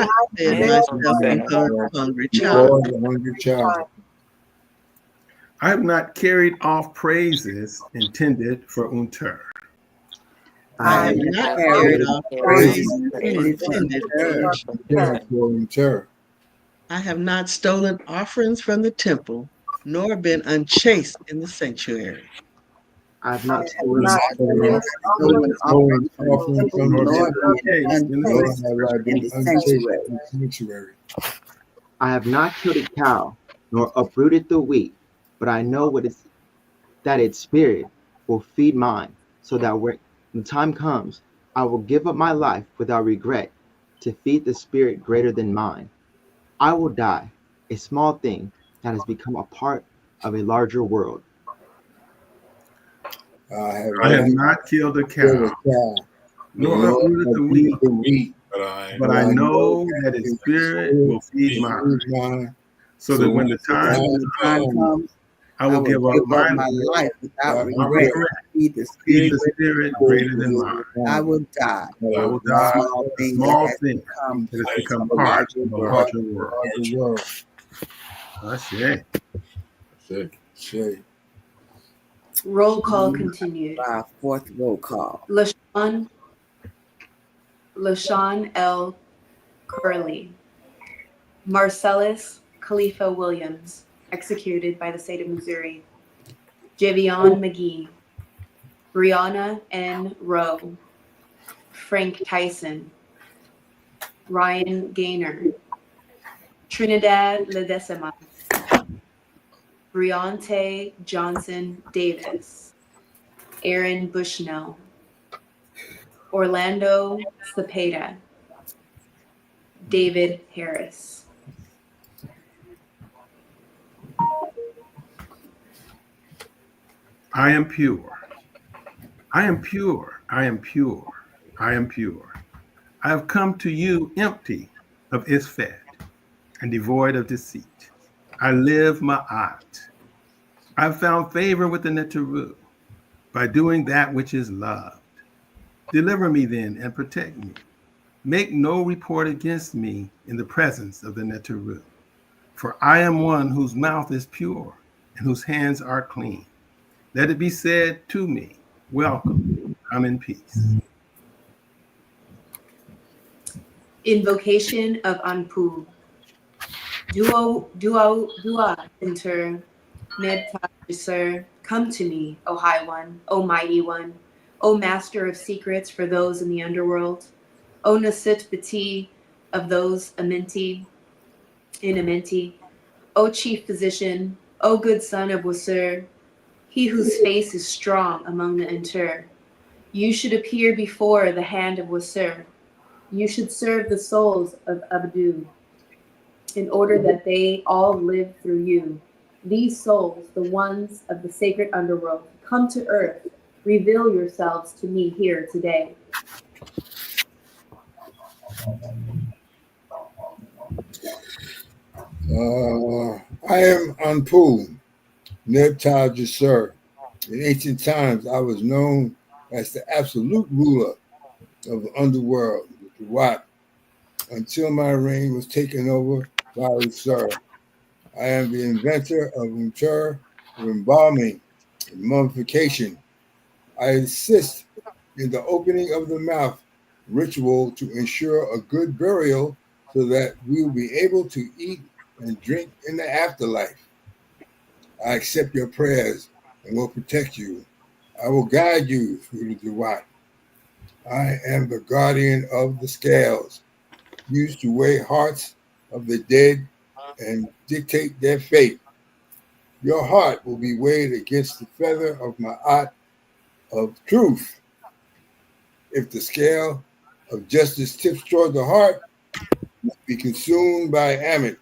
not fed fed myself and myself fed and a hungry fed child. Or the hungry child. I have not carried off praises intended for Unter. I I have have not I carried carried off Praise praise praise praise intended for for Unter. Unter for Unter. I have not stolen offerings from the temple, nor been unchaste in the sanctuary. I have I not have stolen not offerings stolen Stolen offerings from the offering temple, from the Nor been nor temple, been unchaste in the nor unchaste sanctuary. have I in been the unchaste sanctuary. in the sanctuary. I have not killed a cow, nor uprooted the wheat, but I know what is that its spirit will feed mine, so that when the time comes, I will give up my life without regret to feed the spirit greater than mine. I will die, a small thing that has become a part of a larger world. I have Not not killed a killed cow, a cow, nor nor uprooted the uprooted wheat, the wheat, But I but but I I know know that that its its spirit spirit will feed feed mine, is mine. so that when the So time when the time comes, comes, I will give up my life life without without regret. regret, Feed the feed spirit the spirit greater than mine. I will die. I will A die, small a thing that small has thing become that has part become of a part larger of a world. larger world. Larger world. That's it. say, Say, Roll call continued. our fourth roll call. LaShawn L. Curley. Marcellus Khalifa Williams, executed by the state of Missouri. Javion McGee. Brianna N. Rowe. Frank Tyson. Ryan Gaynor. Trinidad Ledesma. Briante Johnson Davis. Aaron Bushnell. Orlando Cepeda. David Harris. I am pure. I am pure. I am pure. I am pure. I have come to you empty of isfet and devoid of deceit. I live ma'at. I have found favor with the Neteru by doing that which is loved. Deliver me then and protect me. Make no report against me in the presence of the Neteru. For I am one whose mouth is pure and whose hands are clean. Let it be said to me, welcome, come in peace. Invocation of Anpu. Dua, enter. Nebta, sir. Come to me, O High One, O Mighty One, O Master of secrets for those in the underworld, O Nasit Bati of those Amenti, in Amenti, O Chief Physician, O good son of Wasir, he whose face is strong among the Inter. You should appear before the hand of Wasir. You should serve the souls of Abdu, in order that they all live through you. These souls, the ones of the sacred underworld, come to earth. Reveal yourselves to me here today. I am Anpu, Nebtal Jasur. In ancient times, I was known as the absolute ruler of the underworld, the Wat, until my reign was taken over by Usur. I am the inventor of Untur, of embalming and mummification. I assist in the opening of the mouth ritual to ensure a good burial so that we will be able to eat and drink in the afterlife. I accept your prayers and will protect you. I will guide you through the Duat. I am the guardian of the scales, used to weigh hearts of the dead and dictate their fate. Your heart will be weighed against the feather of my art of truth. If the scale of justice tips toward the heart, it must be consumed by Amit,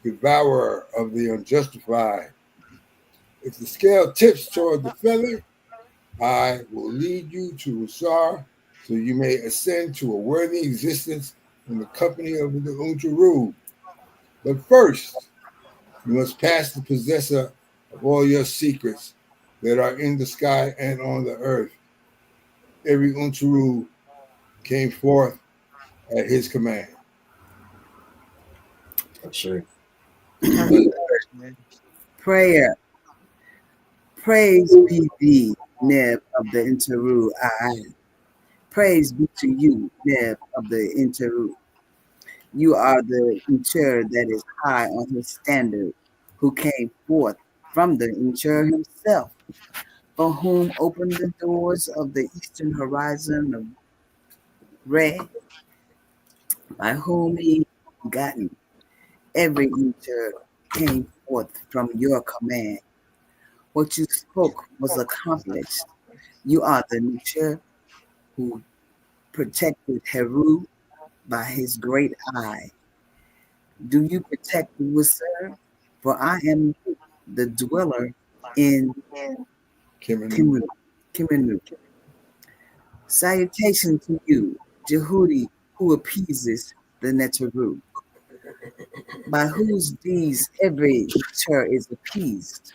the devourer of the unjustified. If the scale tips toward the feather, I will lead you to Usar so you may ascend to a worthy existence in the company of the Untaru. But first, you must pass the possessor of all your secrets that are in the sky and on the earth. Every Untaru came forth at his command. I say, Prayer. Praise be thee, Neb of the Interu. Praise be to you, Neb of the Interu. You are the Incher that is high on his standard, who came forth from the Incher himself, for whom opened the doors of the eastern horizon of Re, by whom he gotten. Every Incher came forth from your command. What you spoke was accomplished. You are the Incher who protected Heru by his great eye. Do you protect the Wusser? For I am the dweller in Kimanu. Kimenu. Salutation to you, Jehudi, who appeases the Neteru, by whose deeds every Eter is appeased.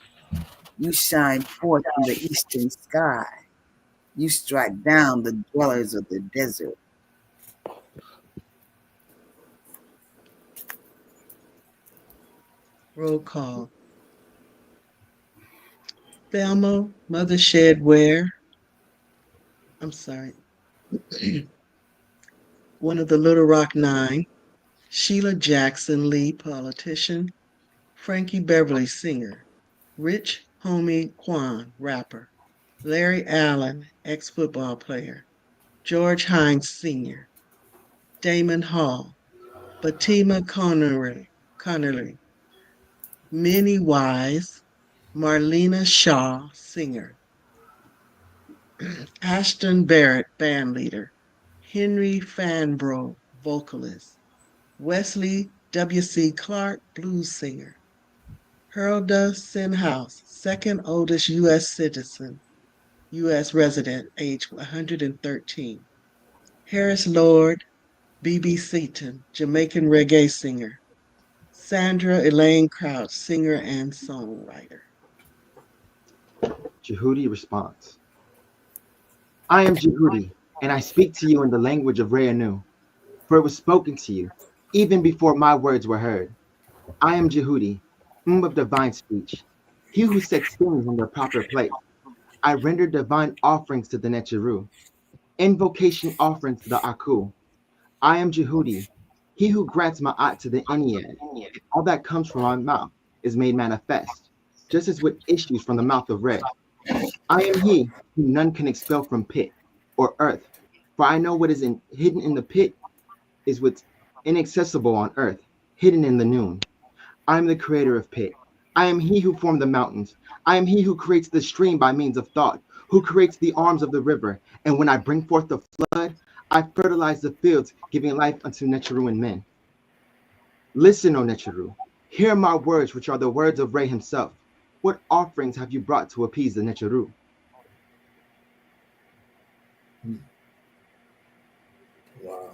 You shine forth in the eastern sky. You strike down the dwellers of the desert. Roll call. Thelma, Mother Shedware. I'm sorry. One of the Little Rock Nine. Sheila Jackson Lee, politician. Frankie Beverly, singer. Rich Homie Quan, rapper. Larry Allen, ex-football player. George Hines Sr. Damon Hall. Fatima Connerly. Minnie Wise. Marlena Shaw, singer. Ashton Barrett, bandleader. Henry Fanbro, vocalist. Wesley W.C. Clark, blues singer. Herlda Sinhouse, second oldest U.S. citizen, U.S. resident, age 113. Harris Lord, B.B. Seaton, Jamaican reggae singer. Sandra Elaine Crouch, singer and songwriter. Jehudi responds, I am Jehudi, and I speak to you in the language of Reanu, for it was spoken to you, even before my words were heard. I am Jehudi, of divine speech, he who sets things in their proper place. I render divine offerings to the Necheru, invocation offerings to the Aku. I am Jehudi, he who grants Ma'at to the Ennead. All that comes from my mouth is made manifest, just as what issues from the mouth of Re. I am he whom none can expel from pit or earth, for I know what is hidden in the pit is what's inaccessible on earth, hidden in the noon. I am the creator of pit. I am he who formed the mountains. I am he who creates the stream by means of thought, who creates the arms of the river. And when I bring forth the flood, I fertilize the fields, giving life unto Necheru and men. Listen, O Necheru, hear my words, which are the words of Re himself. What offerings have you brought to appease the Necheru? Wow.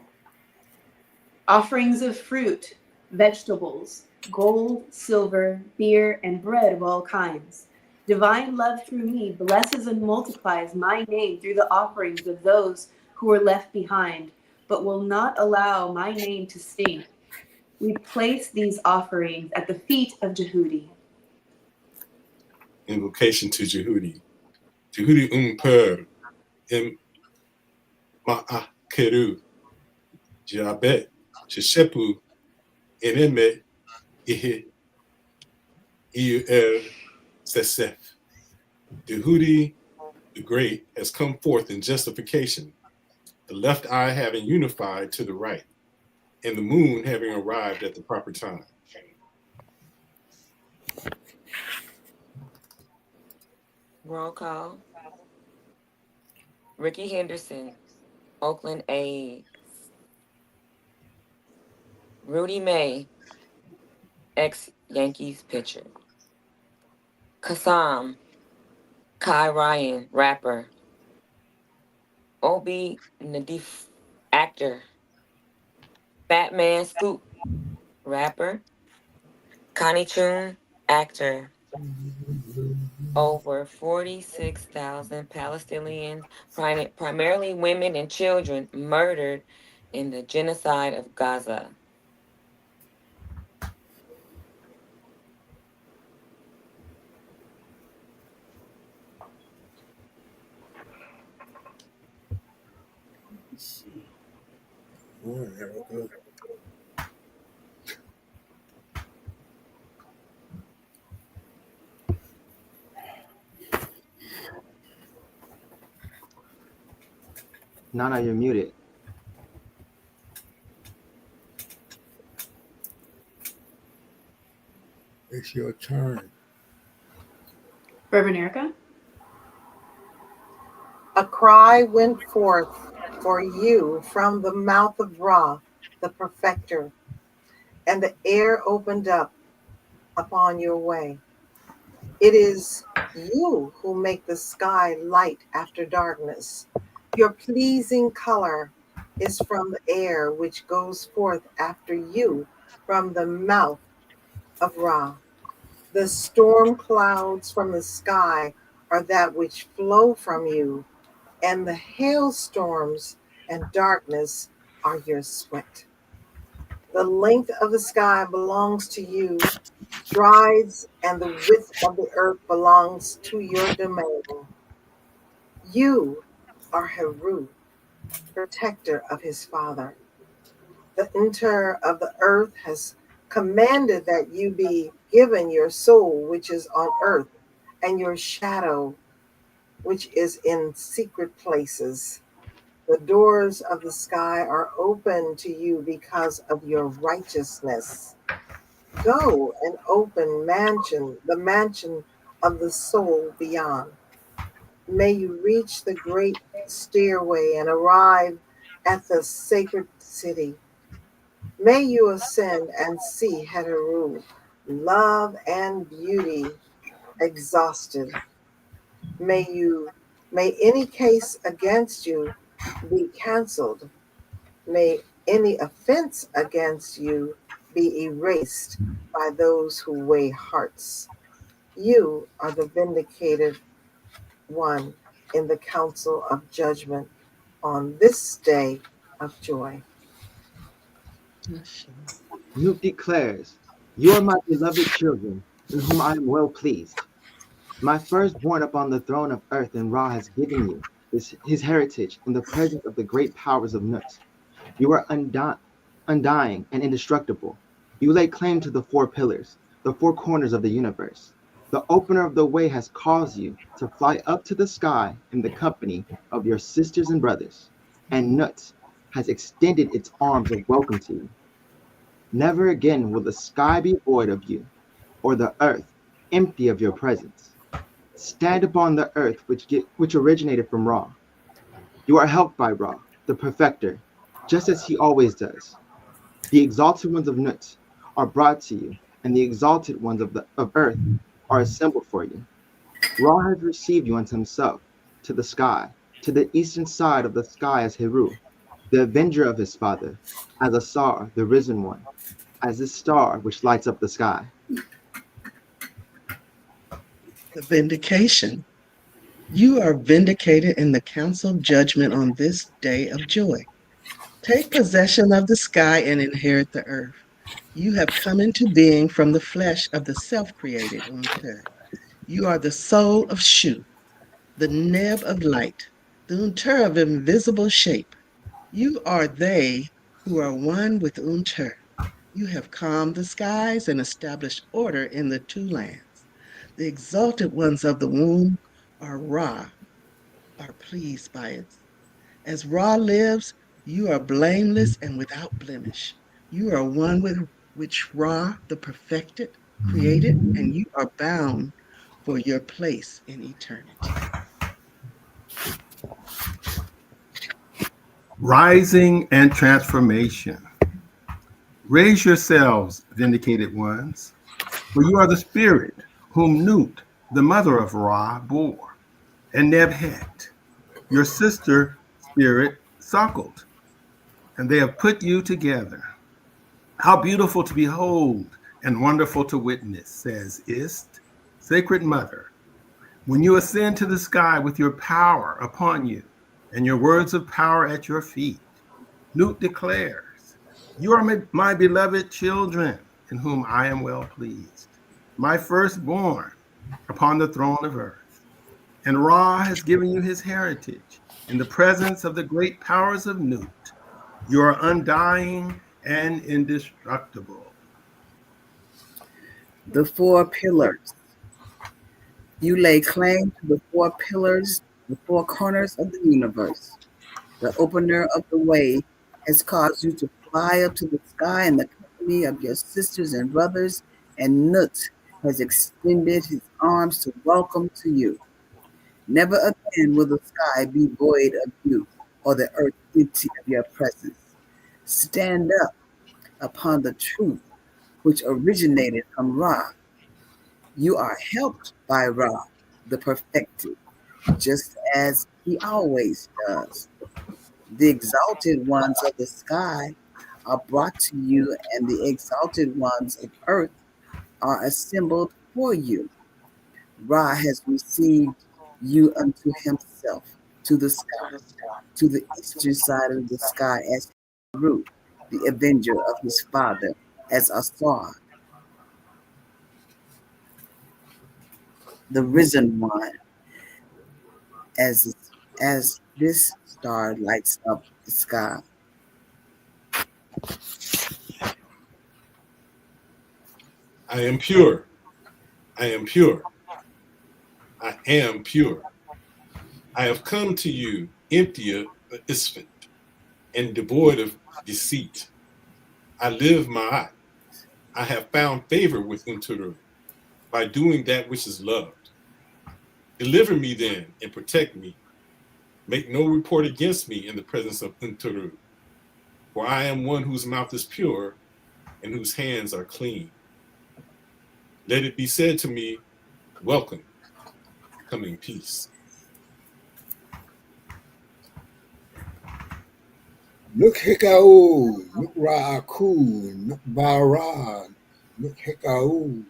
Offerings of fruit, vegetables, gold, silver, beer, and bread of all kinds. Divine love through me blesses and multiplies my name through the offerings of those who are left behind, but will not allow my name to stink. We place these offerings at the feet of Jehudi. Invocation to Jehudi. Jehudi Umper Im Ma'akeru Jabet Chishepu Eneme Ihe Iur Sesef. Jehudi the Great has come forth in justification, the left eye having unified to the right, and the moon having arrived at the proper time. Roll call. Ricky Henderson, Oakland A's. Rudy May, ex-Yankees pitcher. Kassam, Kai Ryan, rapper. Obi Nadif, actor. Batman Scoop, rapper. Connie Chun, actor. Over 46,000 Palestinians, primarily women and children, murdered in the genocide of Gaza. Morning, Erica. Nana, you're muted. It's your turn. Reverend Erica? A cry went forth for you from the mouth of Ra, the perfecter, and the air opened up upon your way. It is you who make the sky light after darkness. Your pleasing color is from the air which goes forth after you from the mouth of Ra. The storm clouds from the sky are that which flow from you, and the hailstorms and darkness are your sweat. The length of the sky belongs to you, strides, and the width of the earth belongs to your domain. You are Heru, protector of his father. The Inter of the earth has commanded that you be given your soul, which is on earth, and your shadow, which is in secret places. The doors of the sky are open to you because of your righteousness. Go and open the mansion of the soul beyond. May you reach the great stairway and arrive at the sacred city. May you ascend and see Heteru, love and beauty exhausted. May you may any case against you be canceled. May any offense against you be erased by those who weigh hearts. You are the vindicated one in the council of judgment on this day of joy. Nuke declares, "You are my beloved children, in whom I am well pleased. My firstborn upon the throne of earth, and Ra has given you his heritage in the presence of the great powers of Nut. You are undying and indestructible. You lay claim to the four pillars, the four corners of the universe. The opener of the way has caused you to fly up to the sky in the company of your sisters and brothers, and Nut has extended its arms of welcome to you. Never again will the sky be void of you, or the earth empty of your presence. Stand upon the earth which originated from Ra. You are helped by Ra, the perfecter, just as he always does. The exalted ones of Nut are brought to you, and the exalted ones of earth are assembled for you. Ra has received you unto himself, to the sky, to the eastern side of the sky as Heru, the avenger of his father, as Asar, the risen one, as this star which lights up the sky. The vindication. You are vindicated in the council of judgment on this day of joy. Take possession of the sky and inherit the earth. You have come into being from the flesh of the self created Unter. You are the soul of Shu, the neb of light, the Unter of invisible shape. You are they who are one with Unter. You have calmed the skies and established order in the two lands. The exalted ones of the womb are Ra, are pleased by it. As Ra lives, you are blameless and without blemish. You are one with which Ra, the perfected, created, and you are bound for your place in eternity. Rising and transformation. Raise yourselves, vindicated ones, for you are the spirit whom Nut, the mother of Ra, bore, and Nebhet, your sister spirit, suckled, and they have put you together. How beautiful to behold and wonderful to witness, says Ist, sacred mother, when you ascend to the sky with your power upon you and your words of power at your feet. Nut declares, "You are my beloved children, in whom I am well pleased, my firstborn upon the throne of earth. And Ra has given you his heritage in the presence of the great powers of Nut. You are undying and indestructible. The four pillars. You lay claim to the four pillars, the four corners of the universe. The opener of the way has caused you to fly up to the sky in the company of your sisters and brothers, and Nut has extended his arms to welcome to you. Never again will the sky be void of you, or the earth empty of your presence. Stand up upon the truth which originated from Ra. You are helped by Ra, the perfected, just as he always does. The exalted ones of the sky are brought to you, and the exalted ones of earth are assembled for you. Ra has received you unto himself to the sky, to the eastern side of the sky as Ru, the avenger of his father, as Asar, the risen one, as as this star lights up the sky. I am pure. I am pure. I am pure. I have come to you empty of isfet and devoid of deceit. I live ma'at. I have found favor with Unturu by doing that which is loved. Deliver me then and protect me. Make no report against me in the presence of Unturu, for I am one whose mouth is pure and whose hands are clean. Let it be said to me, welcome, coming peace. Nuk hekau, nuk ra'aku, nuk baran, nuk hekau,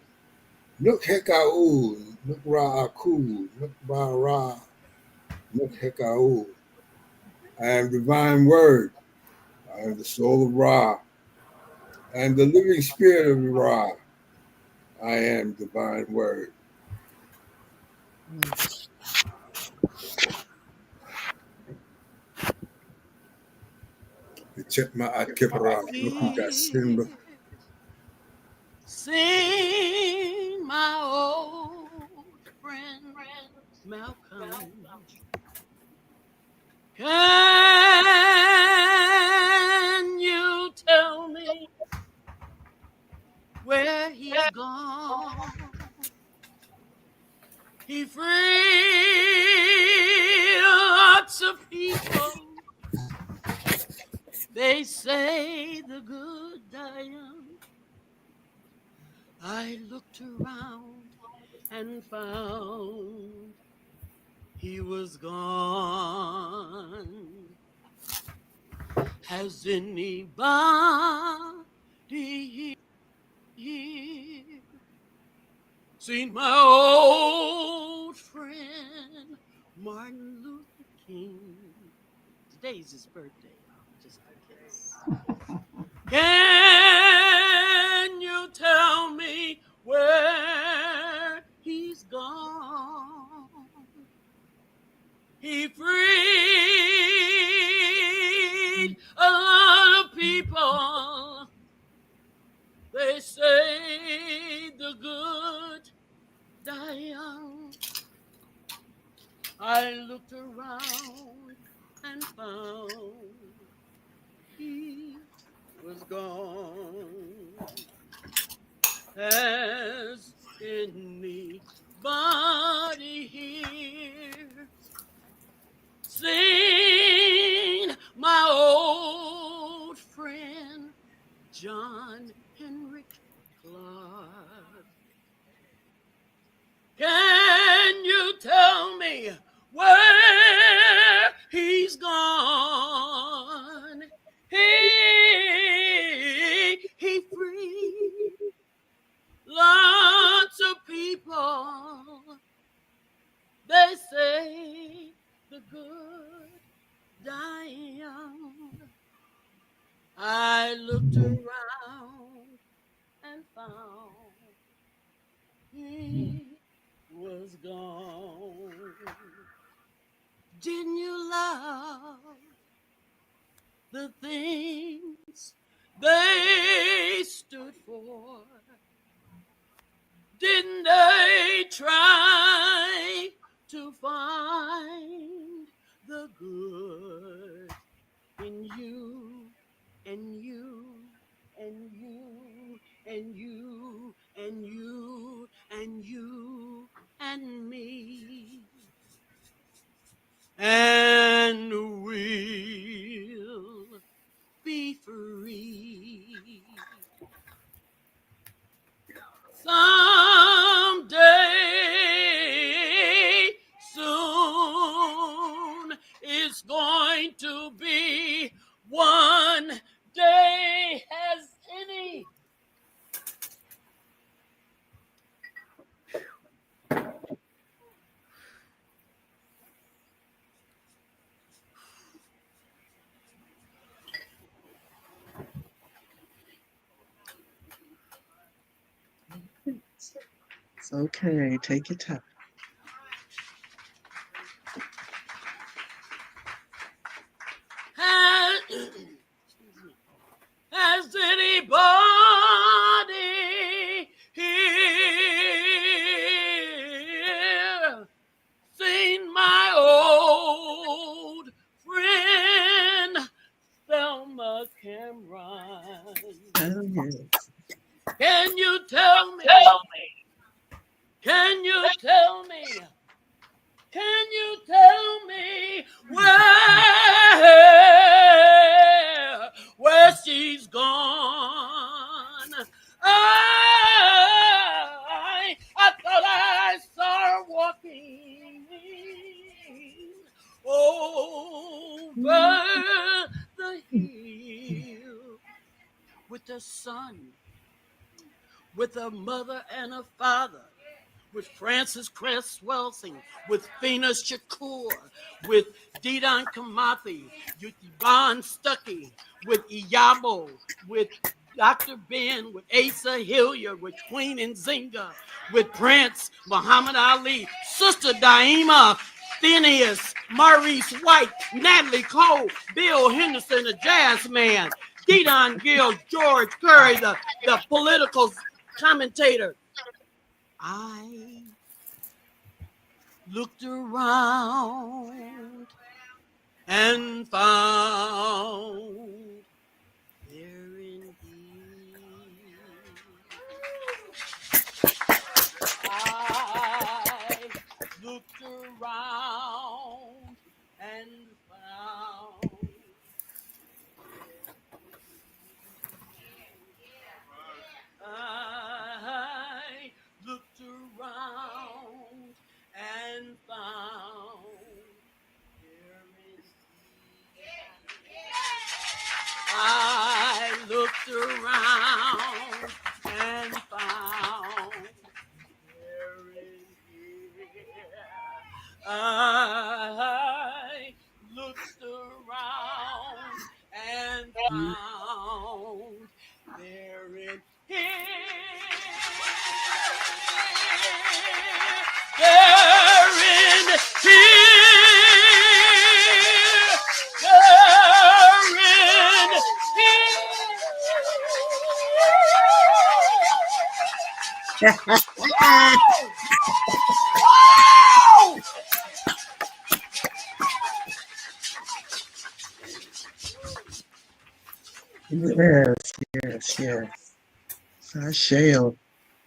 nuk hekau, nuk ra'aku, nuk bara, nuk hekau. I am divine word. I am the soul of Ra. I am the living spirit of Ra. I am divine word. Sing my old friend Malcolm. Can you tell me where he's gone? He freed lots of people. They say the good die young. I looked around and found he was gone. Has anybody here seen my old friend Martin Luther King? Today's his birthday, y'all, just in case. Can you tell me where he's gone? He freed a lot of people. They say the good die young. I looked around and found he was gone. Has anybody here seen my old friend John Henrik Clark? Can you tell me where he's gone? He freed lots of people. They say the good die young. I looked around and found he was gone. Didn't you love the things they stood for? Didn't they try to find the good in you and you and you and you and you and you and me? And we'll be free someday soon. It's going to be one day. Has any It's okay. Take your time. has, has anybody here seen my old friend Thelma Cameron? Oh, yes. Can you tell me? Can you tell me? Can you tell me where she's gone? I thought I saw her walking over the hill with a son, with a mother and a father, with Francis Cresswell singing, with Venus Shakur, with Didon Kamathi, with Yvonne Stuckey, with Iyabo, with Dr. Ben, with Asa Hilliard, with Queen Nzinga, with Prince, Muhammad Ali, Sister Daima, Phineas, Maurice White, Natalie Cole, Bill Henderson, the jazz man, Didon Gill, George Curry, the political commentator. I looked around and found there indeed. I looked around and found there I looked around and found there indeed. I looked around and found there indeed. I looked around and found therein therein Yes, yes, yes. Sashale.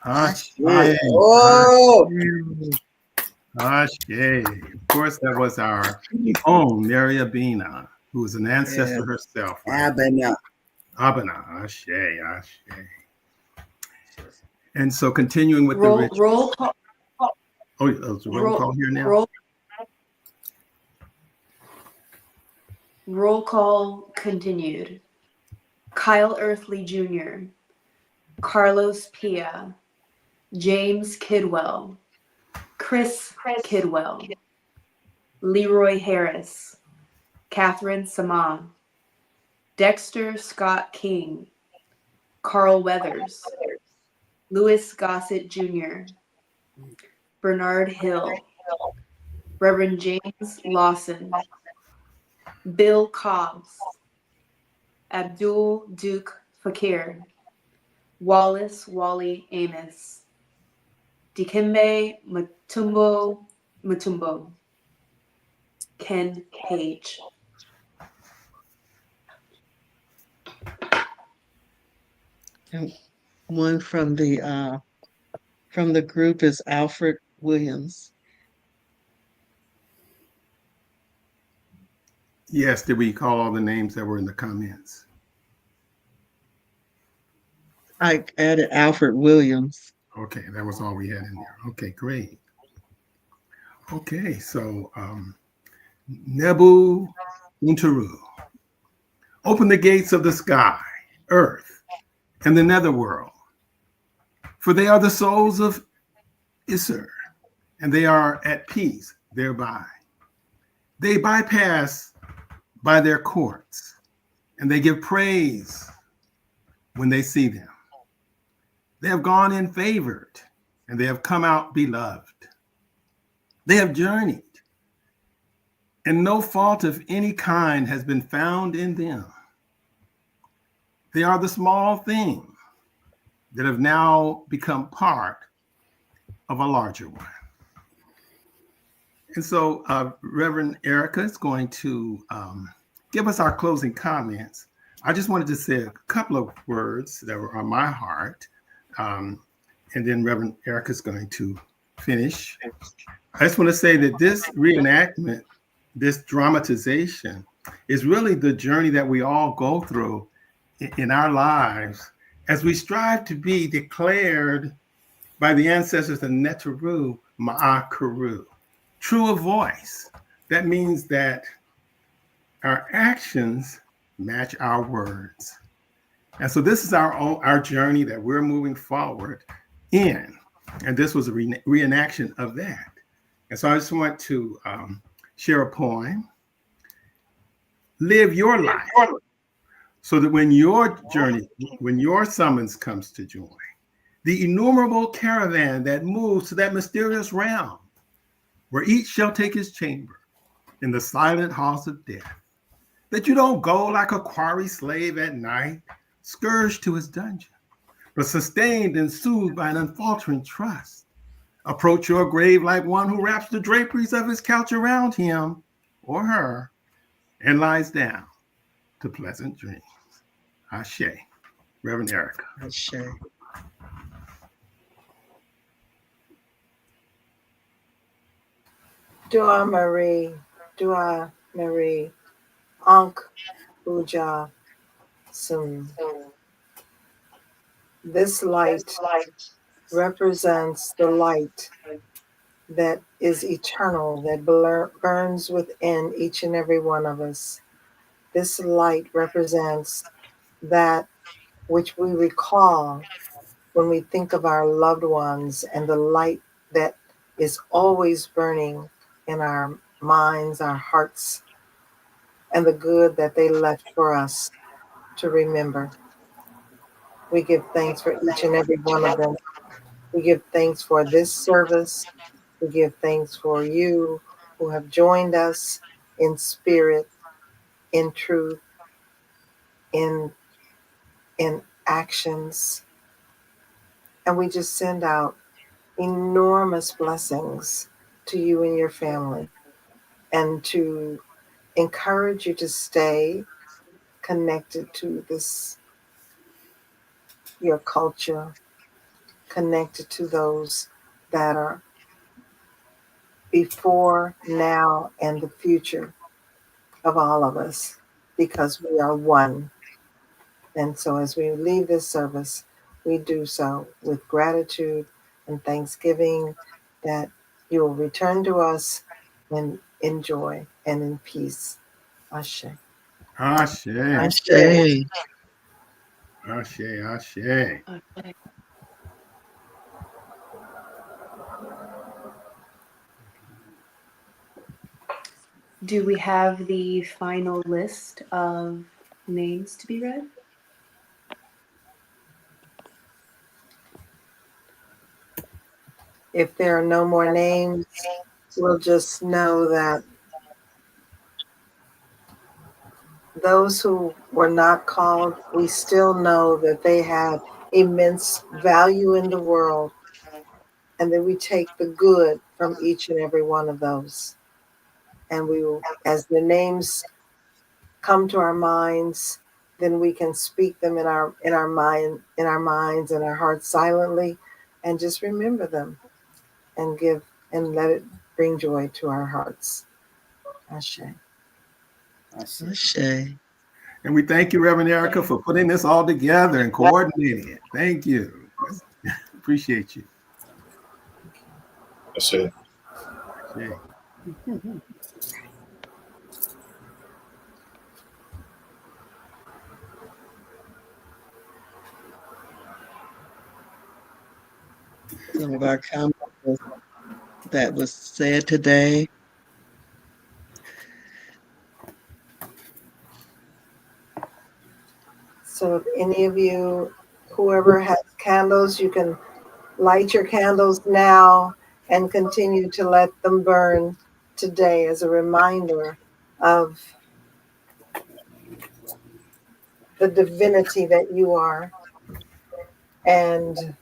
Ashe. Oh, Ashe. Of course, that was our own Neria Bina, who was an ancestor yeah. herself. Right? Abena. Ashe. Ashe. And so continuing with the ritual. Roll call. Oh, there's a roll call here now? Roll call continued. Kyle Earthley Jr., Carlos Pia, James Kidwell, Chris Kidwell, Leroy Harris, Catherine Sama, Dexter Scott King, Carl Weathers, Louis Gossett Jr., Bernard Hill, Reverend James Lawson, Bill Cobbs, Abdul Duke Fakir, Wallace Wally Amos, Dikembe Mutombo, Ken Page. And one from the group is Alfred Williams. Yes, did we call all the names that were in the comments? I added Alfred Williams. Okay, that was all we had in there. Okay, great. Okay, so Nebu Untaru. Open the gates of the sky, earth, and the netherworld, for they are the souls of Isser, and they are at peace thereby. They bypass by their courts, and they give praise when they see them. They have gone in favored, and they have come out beloved. They have journeyed, and no fault of any kind has been found in them. They are the small things that have now become part of a larger one. And so Reverend Erica is going to give us our closing comments. I just wanted to say a couple of words that were on my heart. And then Reverend Erica is going to finish. I just want to say that this reenactment, this dramatization, is really the journey that we all go through in our lives as we strive to be declared by the ancestors of Neteru Ma'akaru, true of voice. That means that our actions match our words. And so this is our journey that we're moving forward in. And this was a reenaction of that. And so I just want to share a poem. Live your life so that when your journey, when your summons comes to join, the innumerable caravan that moves to that mysterious realm where each shall take his chamber in the silent halls of death, that you don't go like a quarry slave at night, scourged to his dungeon, but sustained and soothed by an unfaltering trust. Approach your grave like one who wraps the draperies of his couch around him or her and lies down to pleasant dreams. Ashe. Reverend Erica. Ashe. Dua Marie, Dua Marie, Ankh Uja Sun. This light represents the light that is eternal, that burns within each and every one of us. This light represents that which we recall when we think of our loved ones and the light that is always burning in our minds, our hearts, and the good that they left for us to remember. We give thanks for each and every one of them. We give thanks for this service. We give thanks for you who have joined us in spirit, in truth, in actions. And we just send out enormous blessings to you and your family, and to encourage you to stay connected to this, your culture, connected to those that are before, now, and the future of all of us, because we are one. And so as we leave this service, we do so with gratitude and thanksgiving that you will return to us in joy and in peace. Ashe. Ashe. Ashe. Ashe. Ashe. Do we have the final list of names to be read? If there are no more names, we'll just know that those who were not called, we still know that they have immense value in the world, and that we take the good from each and every one of those. And we will, as the names come to our minds, then we can speak them in our minds and our hearts silently, and just remember them and give and let it bring joy to our hearts. Ashe. Ashe. And we thank you, Reverend Erica, for putting this all together and coordinating it. Thank you. Appreciate you. That's it. Yeah. Some of our comments that was said today. So if any of you, whoever has candles, you can light your candles now and continue to let them burn today as a reminder of the divinity that you are and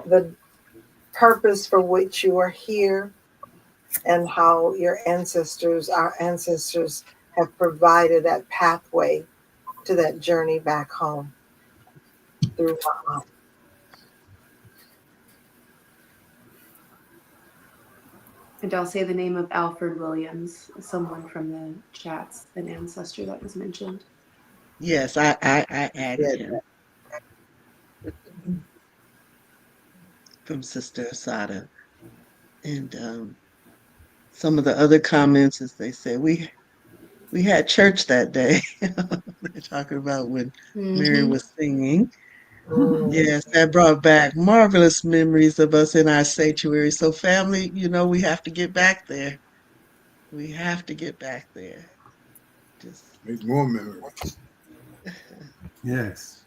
the purpose for which you are here, and how your ancestors, our ancestors, have provided that pathway to that journey back home through Ma'at. And I'll say the name of Alfred Williams, someone from the chats, an ancestor that was mentioned. Yes, I added him from Sister Asada. And some of the other comments, as they say, we had church that day. They're talking about when Mary was singing. Yes, that brought back marvelous memories of us in our sanctuary. So, family, we have to get back there. We have to get back there. Just Make more memories. Yes.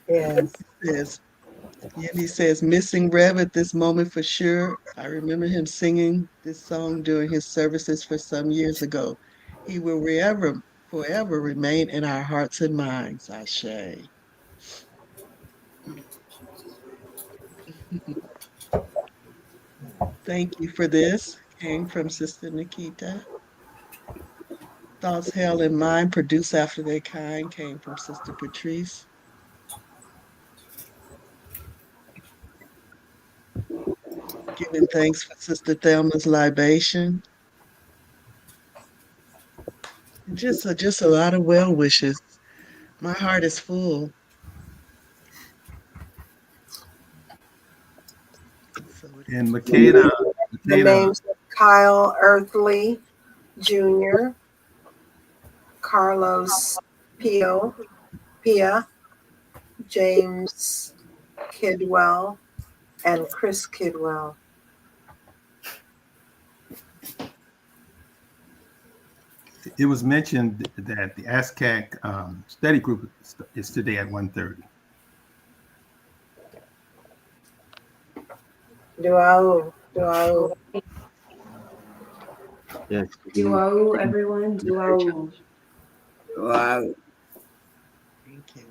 Yes. Yes. He says, missing Rev at this moment for sure. I remember him singing this song during his services for some years ago. He will forever remain in our hearts and minds, Ashe. Thank you for this. Came from Sister Nikita. Thoughts held in mind, produced after their kind, came from Sister Patrice. Giving thanks for Sister Thelma's libation. And just a lot of well wishes. My heart is full. So And Makeda. The names of Kyle Earthly Jr., Carlos Pia, James Kidwell, and Chris Kidwell. It was mentioned that the ASCAC study group is today at 1:30. Duau. Yes. Duau, everyone. Duau. Wow. Thank you.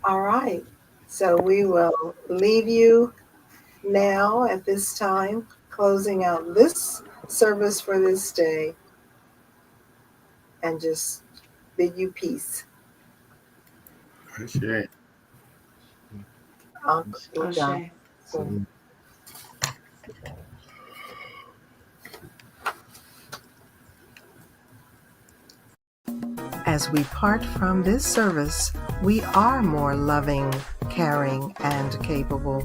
All right. So we will leave you now at this time, closing out this service for this day, and just bid you peace. Ashe. Ashe. As we part from this service, we are more loving, caring, and capable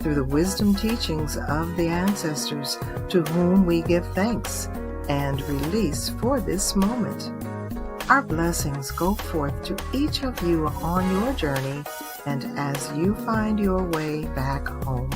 through the wisdom teachings of the ancestors, to whom we give thanks and release for this moment. Our blessings go forth to each of you on your journey and as you find your way back home.